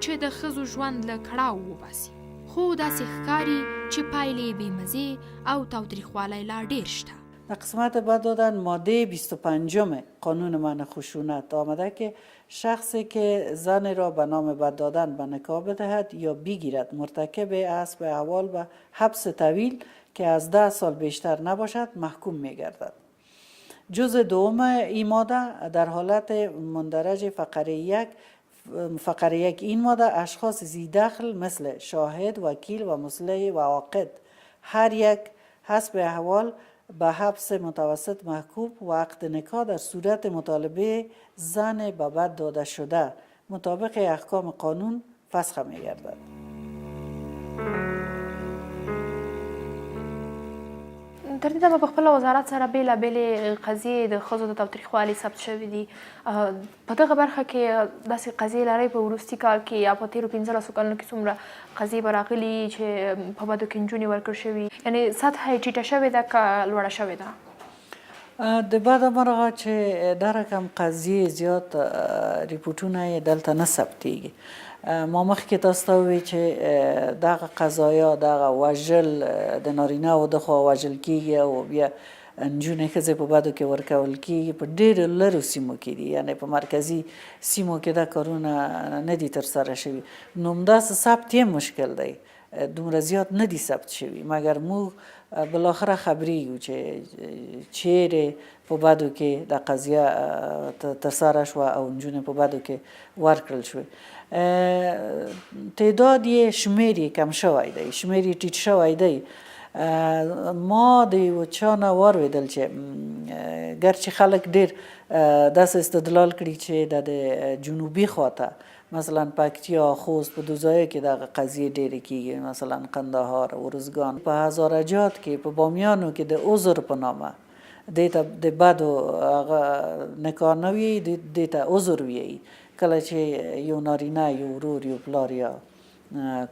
چې د ښځو ژوند له کړاو وباسي خو داسې ښکاري چې پایلې بېمزې او تاوتریخوالی لا ډېر شته. در قسمت بعد دادن ماده 25 قانون منع خشونت آمده که شخصی که زن را به نام بد دادن به نکاح بدهد یا بگیرد مرتکب است به احوال به حبس طویل که از 10 سال بیشتر نباشد محکوم می‌گردد. جزء دوم این ماده در حالت مندرج فقره یک این ماده اشخاص ذی دخل مثل شاهد، وکیل و مصلح و عاقد هر یک حسب احوال به حبس متوسط محکوم و عقد نکاح در صورت مطالبه زن به بد داده شده مطابق احکام قانون فسخ می‌گردد. تر دې دمه په خپله وزارت سره بېلابېلې قضیې د ښځو د تاوتریخوالي ثبت شوي دي په دغه برخه کې داسې قضیې لرئ په وروستي کال کې یا په تېرو 15 کلونو کې څومره قضیې به راغلي چې په بدو کې نجونې ورکړل شوي یعنې سطحه یې ټیټه شوې ده که لوړه شوې ده؟ د بعد مرغه چې دا رقم قضیې زیات ریپورټونه یې دلته نه ثبتېږي ما مخکې تاسو ته وویل چې دغه قضایا دغه وژل د نارینه و د خوا وژل کېږي او بیا نجونې ښځې په بدو کې ورکول کېږي په ډېرو لرو سیمو کې دي یعنې په مرکزي سیمو کې دا کارونه نه دي ترسره شوي نو همداسې ثبت یې مشکل دی دومره زیات نه دي ثبت شوي مګر موږ بالاخره خبریږو چې چیرې په بدو کې د قضیه ترسره شوه او نجونې په بدو کې ورکړل شوې تعداد یې شمیر یې کم شوی دی شمیر یې ټیټ شوی دی ما د یو چا نه واورېدل چې ګرچې خلک ډېر داسې استدلال کړي چې د جنوبي خواته مثلا پکتیا خوست په دو ځایو کې دغه قضیې ډېرې کېږي مثلا قندهار ارزګان په هزارجات کې په بامیانو کې د عذر په نامه دې ته د بدو هغه نکاح نه وي دې ته عذر ویي کله چې یو نارینه یو ورور یو پلار یا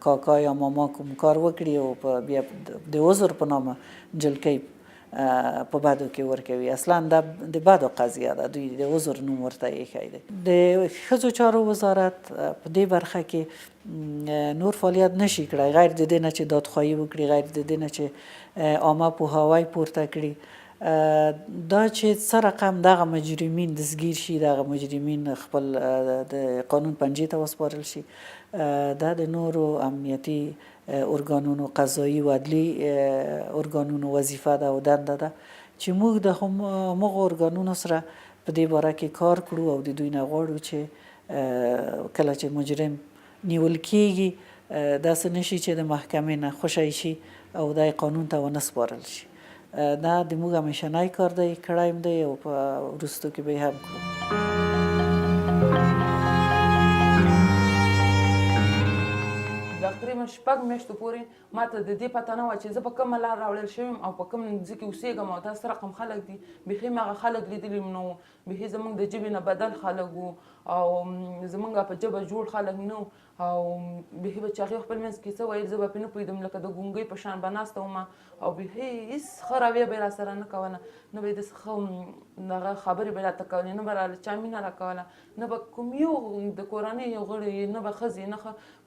کاکا یا ماما کوم کار وکړي او بیا د عذر په نامه جلکۍ په بدو کې ورکوي اصلا دا د بدو قضیه ده دوی د عذر نوم ورته ایښی دی د ښځو چارو وزارت په دې برخه کې نور فعالیت نشي کړی غیر د دې نه چې دادخواهي وکړي غیر د دې نه چې عامه پوهاوی پورته کړي دا چې څه رقم دغه مجرمین دستګیر شي دغه مجرمین خپل د قانون پنجې ته وسپارل شي دا د نورو امنیتي ارګانونو قضایي و عدلي ارګانونو وظیفه ده او دنده ده چې موږ د همغو ارګانونو سره په دې باره کې کار کړو او د دوی نه غواړو چې کله چې مجرم نیول کیږي داسې نشي چې د محکمې نه خوشی شي او دا قانون ته ونه سپارل شي. دا د موږ همیشنی کار دی، کړی م دی او په وروستو کې به یې هم کړو. تقریبا 6 میاشتو پورې ما ته د دې پته نه وه چې زه په کومه لار راوړل شوی یم او په کوم ځای کې اوسېږم او داسې رقم خلک دي. بیخي مې هغه خلک لیدلي نه وو، بیخي زموږ د ژبې نه بدل خلک وو او زموږ په ژبه جوړ خلک نه وو او بیخي به چې هغې خپل منځ کې څه ویل زه به پرې نه پوهېدم، لکه د ګونګۍ په شان به ناسته وم او بیخي هېڅ ښه رویه به یې راسره نه کوله، نه به یې داسې ښه دغه خبرې به یې راته کولې، نه به راله چا مینه راکوله، نه به کوم یو د کورنۍ یو غړی نه به ښځې نه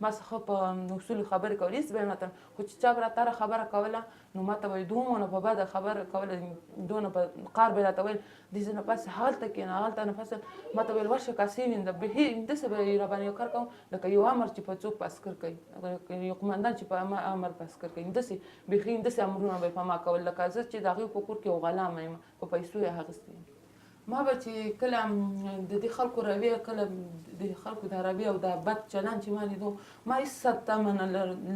ما څخه په اصولو خبرې کولې، هېڅ به یې ماته، خو چې چا به راته هره خبره کوله نو ما ته به یې دومره په بده خبره کوله، دونه په قار به یې راته ویل دې ځای نه پس هلته کښېنه هلته نه پس ما ته ویل ورشه کاسې وینځه. بیخي داسې به یې راباندې یو کار کوم لکه یو امر چې په څوک په عسکر کوي، یو قمندان چې په امر په عسکر کوي، داسې بیخي داسې امرونه به یې په ما کول لکه زه چې د هغې په کور کې یو غلامه یم، په پیسو یې اخیستې یم. ما به چې کله د دې خلکو رویه کله د خلکو د رویه او د بد چلند چې ما لیدو ما هېڅ تمه نه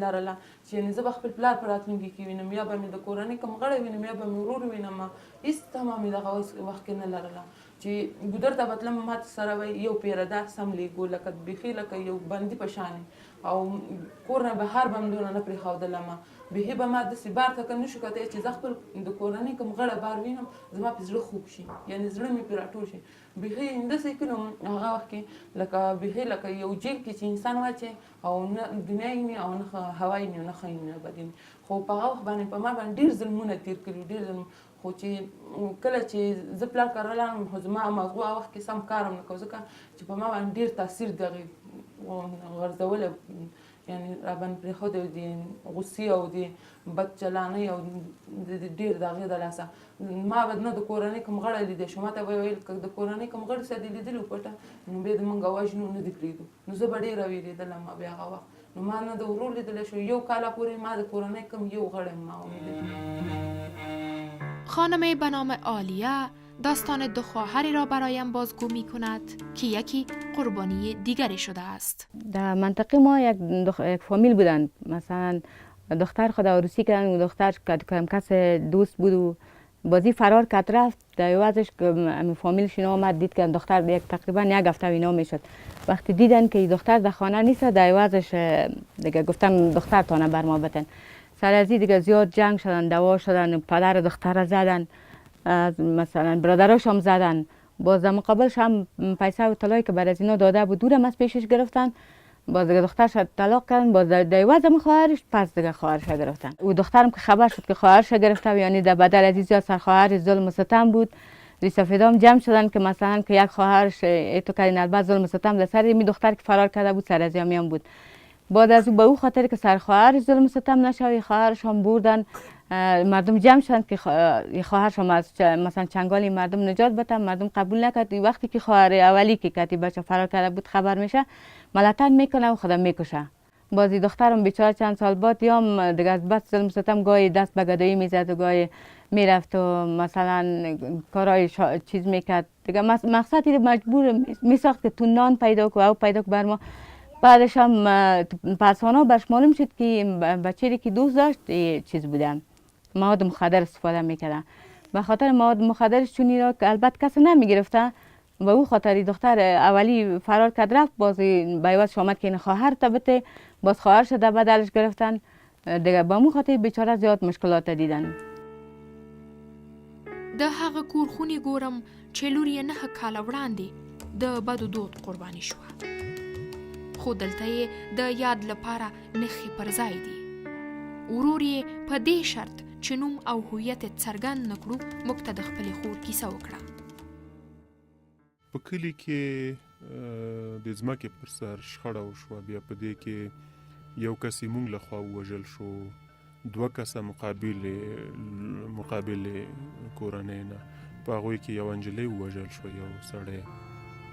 لرله چې یعنې زه به خپل پلار په راتلونکي کې وینم یا به مې د کورنۍ کوم غړی وینم یا به مې ورور وینم، هېڅ تمه مې دغه وخت کې نه لرله چې ګودر ته به تلم ما سره به یو پیره سم لیږو لکه بیخي لکه یو بندي په شان او کور نه بهر به م دونه نه پرېښودلم، بیخي به ما داسې بار ته نه شو کتلی چې زه خپل د کورنۍ کوم غړی بار وینم زما پې زړه خوږ شي، یعنې زړه مې پرې راټول شي. بیخي داسې کړم هغه وخت کې لکه بیخي لکه یو جیل کې چې انسان واچوي او نه دنیا ویني او نه هوا ویني او نه ښه ویني نه بد ویني، خو په هغه وخت باندې په ما باندې ډېر ظلمونه تېر کړي ډېر ظلم، خو چې کله چې زه پلار کار لاړم خو زما مغزو هغه وخت کې سم کار هم نه کوه ځکه چې په ما باندې ډېر تاثیر د هغې غورځولی یعنې راباندې پرېښودی د غصې او د بد چلانۍ او ډېر د هغې د لاسه ما به نه د کورنۍ کوم غړی لیدی شو، ما ته به یې ویل که د کورنۍ کوم غړي سره دې لیدلي و پټه نو بیا د موږ وژنو نه دې پرېږدو، نو زه به ډېره وېرېدلم بیا هغه وخت، نو ما نه د ورور لیدلی شو، یو کاله پورې ما د کورنۍ کوم یو غړی ما ونه لید. خانم به نام آلیه داستان دو خواهری را برایم بازگو می کند که یکی قربانی دیگری شده است. در منطقه ما یک فامیل بودند، مثلا دختر خود عروسی کردن و دختر کس دوست بود و بازی فرار کرد رفت در عوضش فامیلشون آمد دید که دختر تقریبا یک هفته اینا میشد، وقتی دیدن که دختر در خانه نیست در عوضش دیگه گفتن دختر تانه بر ما بتن، سر از دیگه زیاد جنگ شدن، دعوا شدن، پدر دختر را زدن، مثلا برادراش هم زدن، باز در مقابلش هم پیسه و طلایی که بعد از اینا داده بود دورم از پیشش گرفتن، باز دیگه دخترش طلاق کردن، باز در عوض هم خواهرش پس دیگه خواهرش گرفتن و دخترم که خبر شد که خواهرش گرفته یعنی در بدل از زیاد سر خواهرش ظلم و ستم بود، ریسفیدام جمع شدن که مثلا که یک خواهرش ایتو کردین البته ظلم و ستم در سر می دختر که فرار کرده بود سر از هم بود، بعد از به او خاطر که سر خواهرش ظلم و ستم نشوی خواهرش هم بردن، مردم جمع شدن که خواهرش هم از مثلا چنگال مردم نجات بده، مردم قبول نکرد، وقتی که خواهر اولی که کتی بچه فرار کرده بود خبر میشه ملتن میکنه و خودم میکشه، بازی دخترم بیچاره چند سال بعد یا دیگه از بس ظلم ستم گاهی دست به گدایی میزد و گاهی میرفت و مثلا کارهای چیز میکرد دیگه، مقصدی مجبور میساخت که تو نان پیدا کنه او پیدا کنه بر ما. بعدش هم پسانا برش معلوم شد که بچه‌ای که دوست داشت چیز بودن مواد مخدر استفاده میکردن، به خاطر مواد مخدرش چونی را که البته کسی نمیگرفته و او خاطری دختر اولی فرار کرد رفت، باز بیواز آمد که این خواهر تبته باز خواهرش در بدلش گرفتن دیگه، با مو خاطر بیچاره زیاد مشکلات دیدن. د هغه کورخونې ګورم چې لور یې 9 کاله وړاندې د بدو دود قرباني شوه، خو دلته یې د یاد لپاره نښې پر ځای دي. ورور یې په دې شرط چې نوم او هویت یې څرګند نه کړو موږ ته د خپلې خور کیسه وکړه. په کلي کې د ځمکې پر سر شخړه وشوه، بیا په دې کې یو کس یې موږ لخوا ووژل شو، 2 کسه مقابل کورنۍ نه، په هغوی کې یو نجلۍ ووژل شوه یو سړی،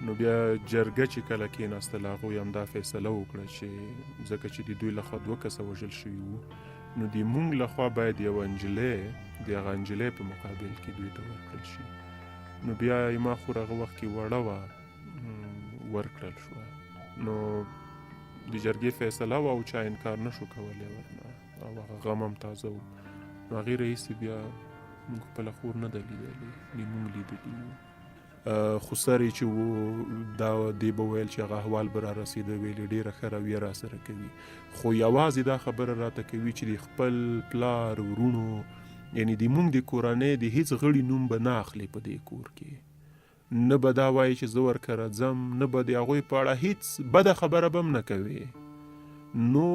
نو بیا جرګه چې کله کېناستله هغوی همدا فیصله وکړه چې ځکه چې د دوی لخوا 2 کسه وژل شوي وو نو د مونږ لخوا باید یوه نجلۍ د هغه نجلۍ په مقابل کې دوی ته ورکړل شي. نو بیا ما خور هغه وخت کې وړه وه ورکړل شوه. نو د جرګې فیصله وه او چا انکار نه شو کولی ورنه او هغه غم هم تازه و. نو هغې راهیسې بیا مونږ خپله خور نه ده لیدلې نه مونږ لیدلي وو. خو سر یې چې و دا دی به ویل چې هغه احوال به را رسېده ویلې ډېره ښه رویه را سره کوي. خو یوازې دا خبره راته کوي چې د خپل پلار ورونو یعنی د مونږ د کورنۍ د هیڅ غړي نوم به نه اخلي په دې کور کې. نه به دا وایي چې زه ورکره ځم، نه به د هغوی په اړه هیڅ بده خبره به هم نه کوي. نو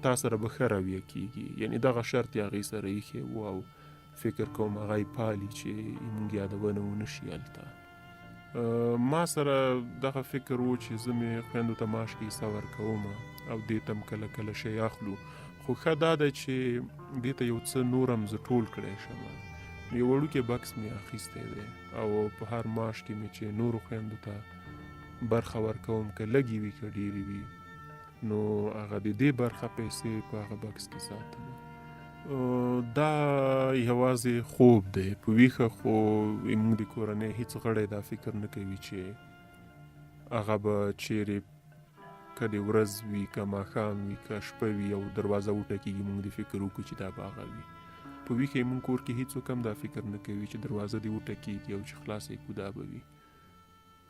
تا سره به ښه رویه کېږي. یعنی دغه شرط یې هغې سره ایښی و او فکر کوم هغه یې پالي چې مونږ یادونه ونه شي هلته. ما سره دغه فکر و چې زه مې خویندو ته معاش کې حصه ورکوم او دې ته هم کله کله شی اخلو. خو ښه دا ده چې دې ته یو څه نور هم زه ټول کړی شم. یو وړوکی بکس مې اخیستی دی او په هر معاش کې مې چې نورو خویندو ته برخه ورکوم که لږې وي که ډېرې وي نو هغه د دې برخه پیسې په هغه بکس کې ساتم. دا یوازې خوب دی په ویښه. خو موږ د کورنۍ هیڅ غړی دا فکر نه کوي چې هغه به چیرې که د ورځ وي که ماښام وي که شپه وي او دروازه وټکېږي موږ د فکر وکړو چې دا به هغه وي. په ویښه موږ کور کې هیڅوک هم دا فکر نه کوي چې دروازه دې وټکېږي او چې خلاصه یې کړو دا به وي.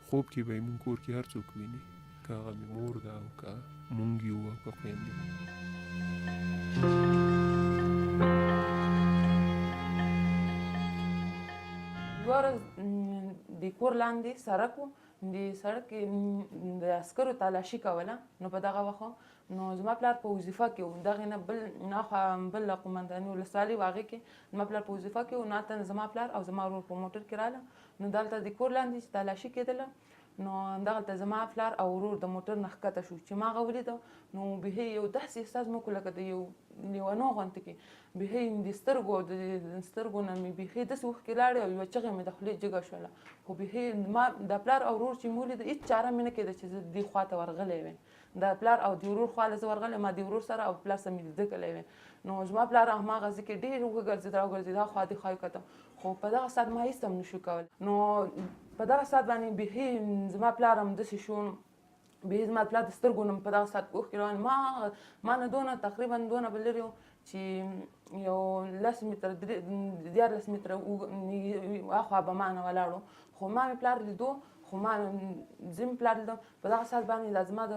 خوب کې به یې موږ کور کې هر څوک ویني، که هغه مې مور ده او که موږ یو او که خویندې. یوه ورځ د کور لاندې سړک و، د سړک د عسکرو تلاشي کوله. نو په دغه وخت نو زما پلار په وظیفه کې و، دغې نه بل ناخوا بله قومنداني ولسوالي و، هغې کې زما پلار په وظیفه کې و. نو هلته زما پلار او زما ورور په موټر کې راله. نو دلته د کور لاندې چې تلاشي کېدله نو همدغلته زما پلار او ورور د موټر نه ښکته شو. چې ما هغه ولیده نو بهې یو داسې احساس مې وکړو لکه د یو لیونو غوندې کې بهې د سترګو نه مې بهې داسې اوښکې لاړې او یوه چغې مې د خولې جګه شوله. خو بهې ما د پلار او ورور چې مې ولیده هېڅ چاره مې نه کېده چې زه دې خوا ته ورغلی ویم. د پلار او د ورور خوا له زه ورغلی ما د ورور سره او پلار سره مې لیده کړی وی. نو زما پلار هماغه ځای کې ډېر وګرځېده راوګرځېده خوا دې خوا یې کتم. خو په دغه ساعت ما هېڅ هم نشو کولی. نو په دغه ساعت باندې بهې زما پلار هم داسې شو. بهې زما پلار د سترګو نه په دغه ساعت اوښکې روانې ما نه دونه تقریبا دونه به لرې و چې یو 10 متره 14 متره اخوا به ما نه ولاړ و. خو ما مې پلار لیدو، خو ما زه مې پلار لیدم. په دغه ساعت باندې دا زما د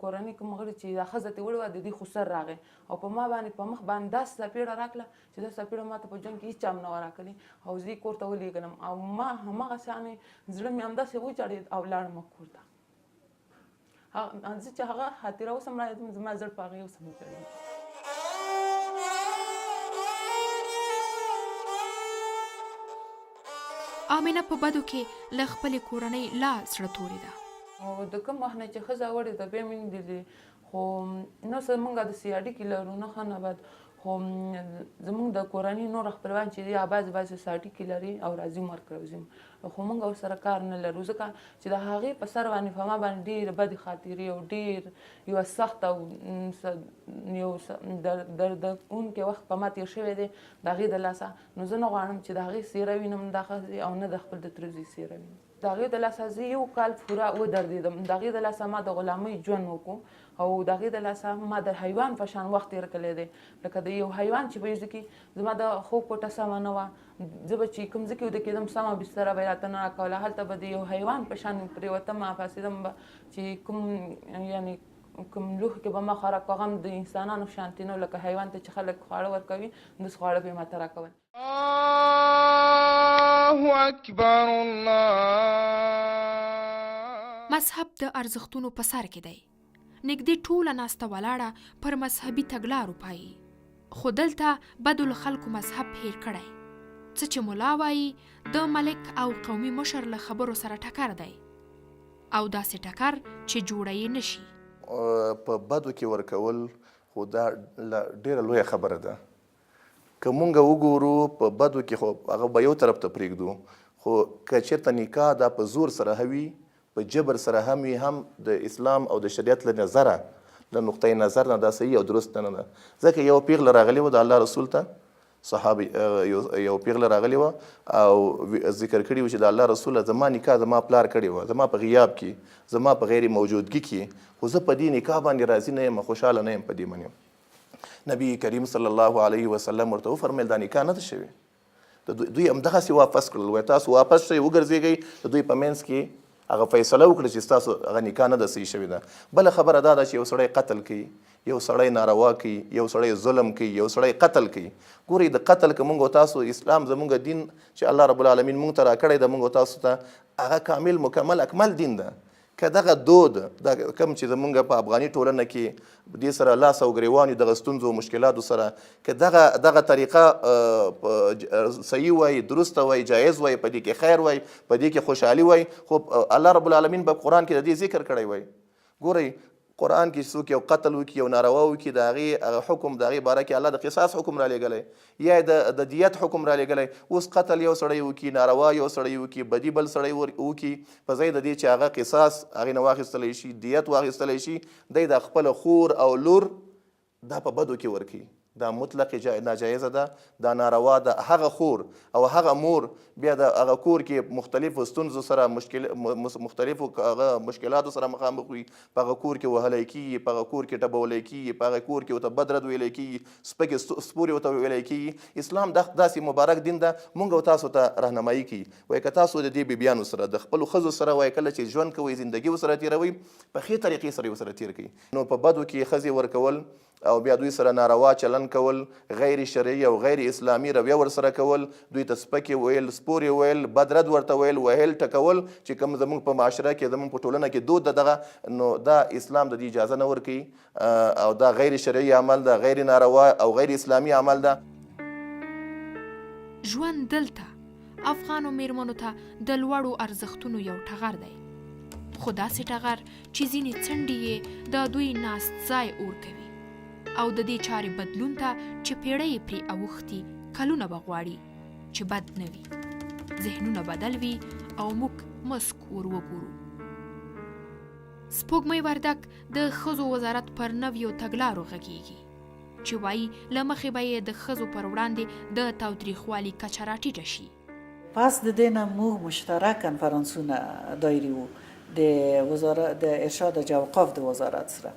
کورنۍ کوم غړي چې دا ښځه ترې وړې وه د دې خو سر راغی او په ما باندې په مخ باندې داسې څپېړه راکړه چې دا څپېړه ما ته په جنګ کې هېڅ چا هم نه وه راکړې او زه یې کور ته ولېږلم او ما هماغسې یعنې زړه مې همداسې وچاړېد او لاړم کور ته. زه چې هغه خاطره اوس هم رايادوم زما زړه په هغې اوس هم وچاړېږي. آمینه په بدو کې له خپلې کورنۍ لا زړه تورې ده. او د کوم وخت نه چې ښځه وړې ده بیا مې لیدلې. خو نه څه موږ داسې اړیکې لرو نه ښه نه بد. خو زموږ د کورنۍ نور خپلوان چې دي بعضې اړیکې لري او راځي هم ورکړه وځي خو موږ ورسره کار نه لرو ځکه چې د هغې په سر باندې په ما باندې ډېرې بدې خاطرې او ډېر یوه سخته او یو دردونکی وخت په ما تېر شوی دی د هغې د لاسه. نو زه نه غواړم چې د هغې څېره وینم دا ښځې او نه د خپل د تره زوی څېره وینم. د هغې د لاسه زه 1 کال پوره ودردېدم. د هغې د لاسه ما د غلامۍ ژوند وکړو او د هغې د لاسه ما د حیوان په شان وخت تېر کړی دی لکه د یو حیوان چې په یو ځای کې زما د خوب کوټه سمه نه وه. زه به چې کوم ځای کې ویده کېدم سمه بستره به یې راته نه راکوله. هلته به د یو حیوان په شان پرېوتم پاڅېدم به چې کوم یعنې کوم لوښي کې به ما خوراک کوه هغه هم د انسانانو شانتې نه لکه حیوان ته چې خلک خواړه ورکوي داسې خواړه به یې ماته راکول. الله اکبر الله. مذهب د ارزښتونو په سر کې دی. نږدې ټوله ناسته ولاړه پر مذهبي تګلارو پایي. خو دلته بدو له خلکو مذهب هیر کړی. څه چې ملا وایي د ملک او قومي مشر له خبرو سره ټکر دی او داسې ټکر چې جوړه یې نشي. په بدو کې ورکول خو دا ډېره لویه خبره ده. که مونږ وګورو په بدو کې خو هغه به یو طرف ته پرېږدو خو که چېرته نکاح دا په زور سره وي په جبر سره هم وي هم د اسلام او د شریعت له نظره له نقطه نظر نه دا صحیح او درست نه ده. ځکه یو پیغله راغلی و د الله رسول ته، صحابي یو پیغله راغلی و او ذکر کړي و چې د الله رسول زما نکاح زما پلار کړی و، زما په غیاب کې، زما په غیر موجودګي کې، خو زه په دې نکاح باندې راضي نه یم، خوشحاله نه یم په دې باندې. نبی کریم صلی الله علیه وسلم ورته وفرمیل دا نکاح نه ده شوې. دوی همدغسې واپس کړل، وایي تاسو واپس شئ وګرځېږئ، د دوی په منځ کې هغه فیصله وکړه چې ستاسو هغه نکاح نه ده صحیح شوې ده. بله خبره دا ده چې یو سړی قتل کوي، یو سړی ناروا کوي، یو سړی ظلم کوي، یو سړی قتل کوي. ګورئ د قتل که موږ او تاسو اسلام زموږ دین چې الله رب العالمین موږ ته راکړی ده، موږ او تاسو ته هغه کامل مکمل اکمل دین ده. که دغه دود دا کم چې زمونږ په افغاني ټولنه کې دې سره لاس او ګریوان دغه ستونزو او مشکلاتو سره که دغه طریقه صحیح وای، درسته وای، جایز وای، په دې کې خیر وای، په دې کې خوشحالي وای، خو الله رب العالمین په قرآن کې د دې ذکر کړی وای. ګورئ قرآن کې څوک یو قتل وکړي، یو ناروا وکړي، د هغې حکم د هغې باره کې الله د قصاص حکم را لېږلی، یا د دیت حکم را لېږلی. اوس قتل یو سړی وکړي، ناروا یو سړی وکړي، بدي بل سړی وکړي، په ځای د دې چې هغه قصاص هغې نه واخیستلی شي، دیت واخیستلی شي، دی د خپله خور او لور دا په بدو کې ورکوي. دا مطلق ناجایزه ده، دا ناروا ده. هغه خور او هغه مور بیا د هغه کور کې مختلفو ستونزو سره مختلفو هغه مشکلاتو سره مخامخ وي، په هغه کور کې وهلی کېږي، په هغه کور کې ټبولی کېږي، په هغه کور کې ورته بد رد ویلی کېږي، سپکې سپورې ورته ویلی کېږي. اسلام داسې مبارک دین ده مونږ او تاسو ته رهنمایي کوي. وایي که تاسو د دې بیبیانو سره د خپلو ښځو سره وایي کله چې ژوند کوئ، زندګي ورسره تېروئ، په ښې طریقې سره ورسره تېر کړئ. نو په بدو کې ښځې ورکول او بیا دوی سره ناروا چلن کول، غیر شرعي او غیر اسلامي رویه ورسره کول، دوی ته سپکې ویل، سپورې ویل، بد رد ورته ویل، وهل ټکول چې کوم زموږ په معاشره کې زموږ په ټولنه کې دود ده دغه، نو دا اسلام د دې اجازه نه ورکوي او دا غیر شرعي عمل ده، غیر ناروا او غیر اسلامي عمل ده. ژوند دلته افغانو میرمنو ته د لوړو ارزښتونو یو ټغر دی، خو داسې ټغر چې ځینې څنډې یې د دوی ناست ځای اور کوي او د دې چارې بدلون ته چې پیړۍ پرې اوښتي کلونه به غواړي چې بد نه وي، ذهنونه بدل وي او موږ مسک ور وګورو. سپوږمۍ وردک د ښځو وزارت پر نویو تګلارو غږیږي چې وایي له مخې به یې د ښځو پر وړاندې د تاوتریخوالي کچه راټیټه شي. پس د دې نه موږ مشترک کنفرانسونه دایري وو د ارشاد او اوقاف د وزارت سره.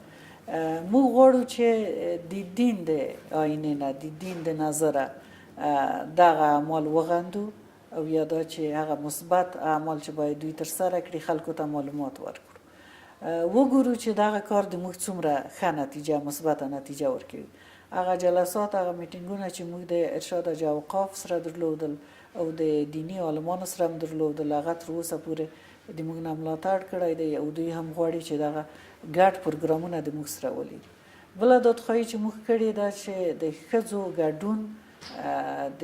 موږ غواړو چې د دین د آینې نه، د دین د نظره دغه اعمال وغندو او یا دا چې هغه مثبت اعمال چې باید دوی ترسره کړي خلکو ته معلومات ورکړو، وګورو چې دغه کار د موږ څومره ښه نتیجه، مثبته نتیجه ورکوي. هغه جلسات، هغه میټینګونه چې موږ د ارشاد او اوقاف سره درلودل او د دیني عالمانو سره هم درلودل، هغه تر اوسه پورې د موږ نه ملاتړ کړی دی او دوی هم غواړي چې دغه ګډ پروګرامونه د موږ سره ولري. بله دادخواهي چې موږ کړې ده چې د ښځو ګډون د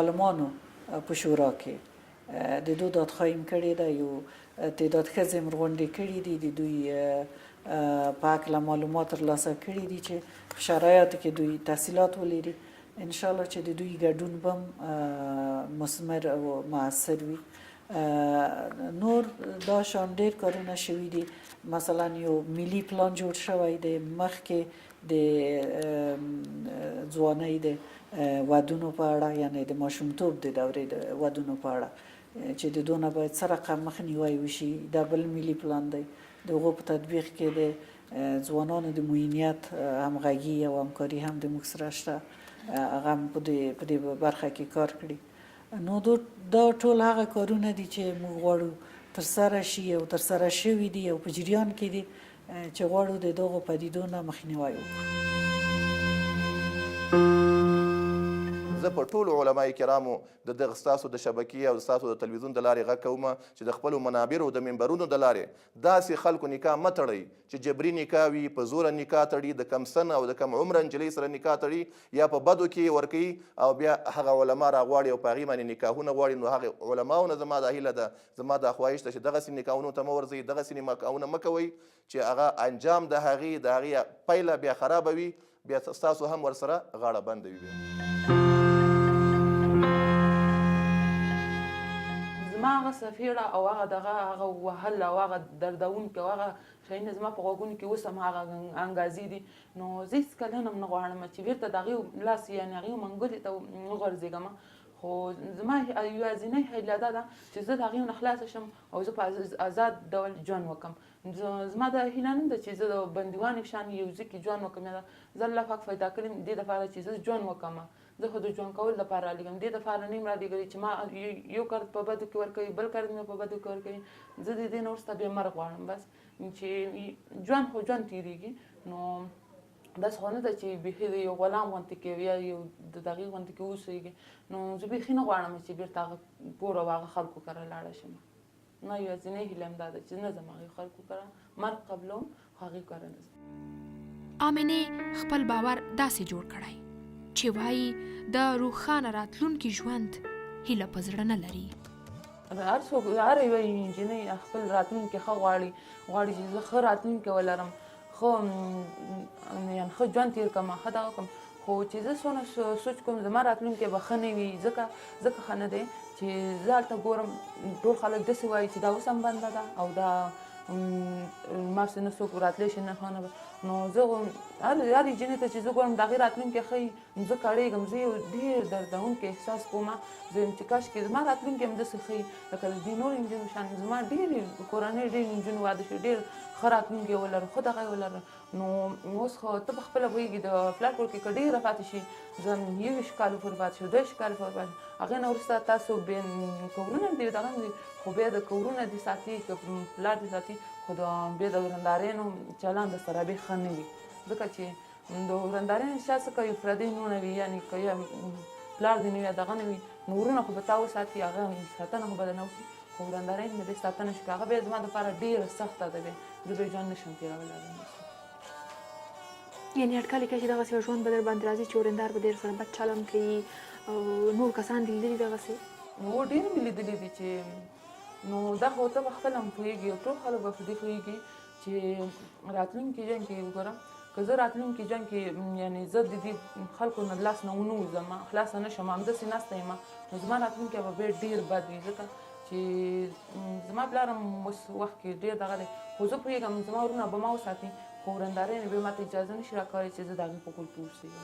عالمانو په شورا کې د دوی دادخواهي م کړې ده، یو تعداد ښځې م غونډې کړي دي، د دوی په هکله معلومات ترلاسه کړي دي چې په شرایطو کې دوی تحصیلات ولري. انشاءالله چې د دوی ګډون به مثمر او مؤثر وي. نور دا شان ډیر کارونه شوي دي، مثلا یو ملي پلان جوړ شوی دی مخکې د ځوانۍ د ودونو په اړه، یعنی د ماشومتوب د دورې د ودونو په اړه چې د دونه باید څه رقم مخنیوی وشي. دا بل ملي پلان دی. د هغو په تطبیق کې د ځوانانو د معینیت همغږي او همکاري هم د موږ سره شته، هغه هم په دې برخه کې کار کړي. نو دا ټول هغه کارونه دي چې موږ غواړو ترسره شي او ترسره شوي دي او په جریان کې دي چې غواړو د دغو پدیدو نه مخنیوی وکړو. زه په ټولو علماء کرامو د دغه ستاسو د شبکې او ستاسو د تلویزیون د لارې غږ کوم چې د خپلو منابرو د منبرونو د لارې داسې خلکو نکاح مه تړئ چې جبري نکاح وي، په زوره نکاح تړي، د کم سن او د کم عمره نجلۍ سره نکاح تړي یا په بدو کې ورکوي او بیا هغه علما راغواړي او په هغې باندې نکاحونه غواړي. نو هغې علماو نه زما دا هیله ده، زما دا خواهش ده چې دغسې نکاحونو ته مه ورځئ، دغسې نکاحونه مه کوئ چې هغه انجام د هغې پیله بیا خرابه وي، بیا ستاسو هم ورسره غاړه بنده وي. زما زما هغه څپېړه او هغه دغه هغه وهل او هغه دردونکي او هغه شیونه زما په غوږونو کې اوس هم هغه انګازې دي نو زه هېڅکله هم نه غواړم چې بېرته د هغې لاس یعنې هغې منګولې ته وغورځېږم خو زما یوازینۍ هیله دا ده چې زه د هغې نه خلاصه شم او زه په آزاد ډول ژوند وکړم زما دا هیله نه ده چې زه د بندیوانې په شان یو ځای کې ژوند وکړم یا زه الله پاک پیدا کړی م دې دپاره چې زه ژوند وکړم زه خو د ژوند کولو لپاره رالیږم دې دپاره نه یم رالیږلی چې ما یو کار په بدو کې ورکوي بل کار مې په بدو کې ورکوي زه د دې نه وروسته بیا مرګ غواړم بس چې ژوند خو ژوند تېرېږي نو داسې خو نه ده چې بیخي د یو غلام غوندې کې یا یو د دغې غوندې کې اوسېږي نو زه بیخي نه غواړم چې بېرته هغه کور او هغه خلکو کره لاړه شم ما یوازینۍ هیله هم دا ده چې نه ځم هغې خلکو کره مرګ قبلوم خو هغې کره نه ځم آمنې خپل باور داسې جوړ کړی چې وایي د روښانه راتلونکي ژوند هیله په زړه نه لري هر څوک هر یوه نجلۍ خپل راتلونکی ښه غواړي چې زه ښه راتلونکی ولرم ښه ژوند تېر کړم ښه دغه کړم خو چې زه څونه سوچ کوم زما راتلونکی به ښه نه وي ځکه ښه نه دی چې زه هلته ګورم ټول خلک داسې وایي چې دا اوس هم بنده ده او دا ما پسې نه څوک راتلی شي نه ښه نه نو زه هر نجلۍ ته چې زه ګورم د هغې راتلونکی ښه وي زه کړېږم زه یو ډېر دردونکی احساس کوم زه یم چې کاشکې زما راتلونکی هم داسې ښه وي لکه د دې نورو نجونو شان زما ډېرې کورنۍ ډېرې نجونې واده شوي ډېر ښه راتلونکی ولرو ښه دغه یې ولرو نو اوس خو ته پخپله پوهېږي د پلار کور کې که ډېره پاتې شي زه 21 کالو پورې پاتې شو 22 کالو پورې پاتې هغې نه وروسته تاسو کورونه دې دغه دي خو بیا د کورونه دې ساتي که پلار دې ساتي خو بیا د ورندارینو چلند درسره بیا ښه نه وي ځکه چې د ورندارینو شا څه که یو پردی نونه وي یعنې که یا پلار دې نه وي یا دغه نه وي نو ورونه خو به تا وساتي هغه ساتنه خو به نه وکړي خو ورندارین نه دې ساتنه شي هغه بیا زما دپاره ډېره سخته ده بیا زه بیا ژوند نه شم تېرولی یعنې اټکل یې کوي چې دغسې یو ژوند به در باندې راځي چې ورندار به در سره بد چلند کوي او نور کسان دې لیدلي دغسې هو ډېر مې لیدلي دي چې نو دا خو ته به خپله هم پوهېږي او ټول خلک به په دې پوهېږي چې راتلونکي ژوند کې وګورم که زه راتلونکي ژوند کې یعنې زه د دې خلکو نه لاس نه ونه وځم خلاصه نه شم همداسې ناسته یم نو زما راتلونکی به بیا ډېر بد وي ځکه چې زما پلار هم اوس وخت کې ډېر دغه دی خو زه پوهېږم زما ورونه به ما وساتي خو ورندارۍ نه بیا ماته اجازه نه شي راکولی چې زه د هغې په کور کې اوسېږم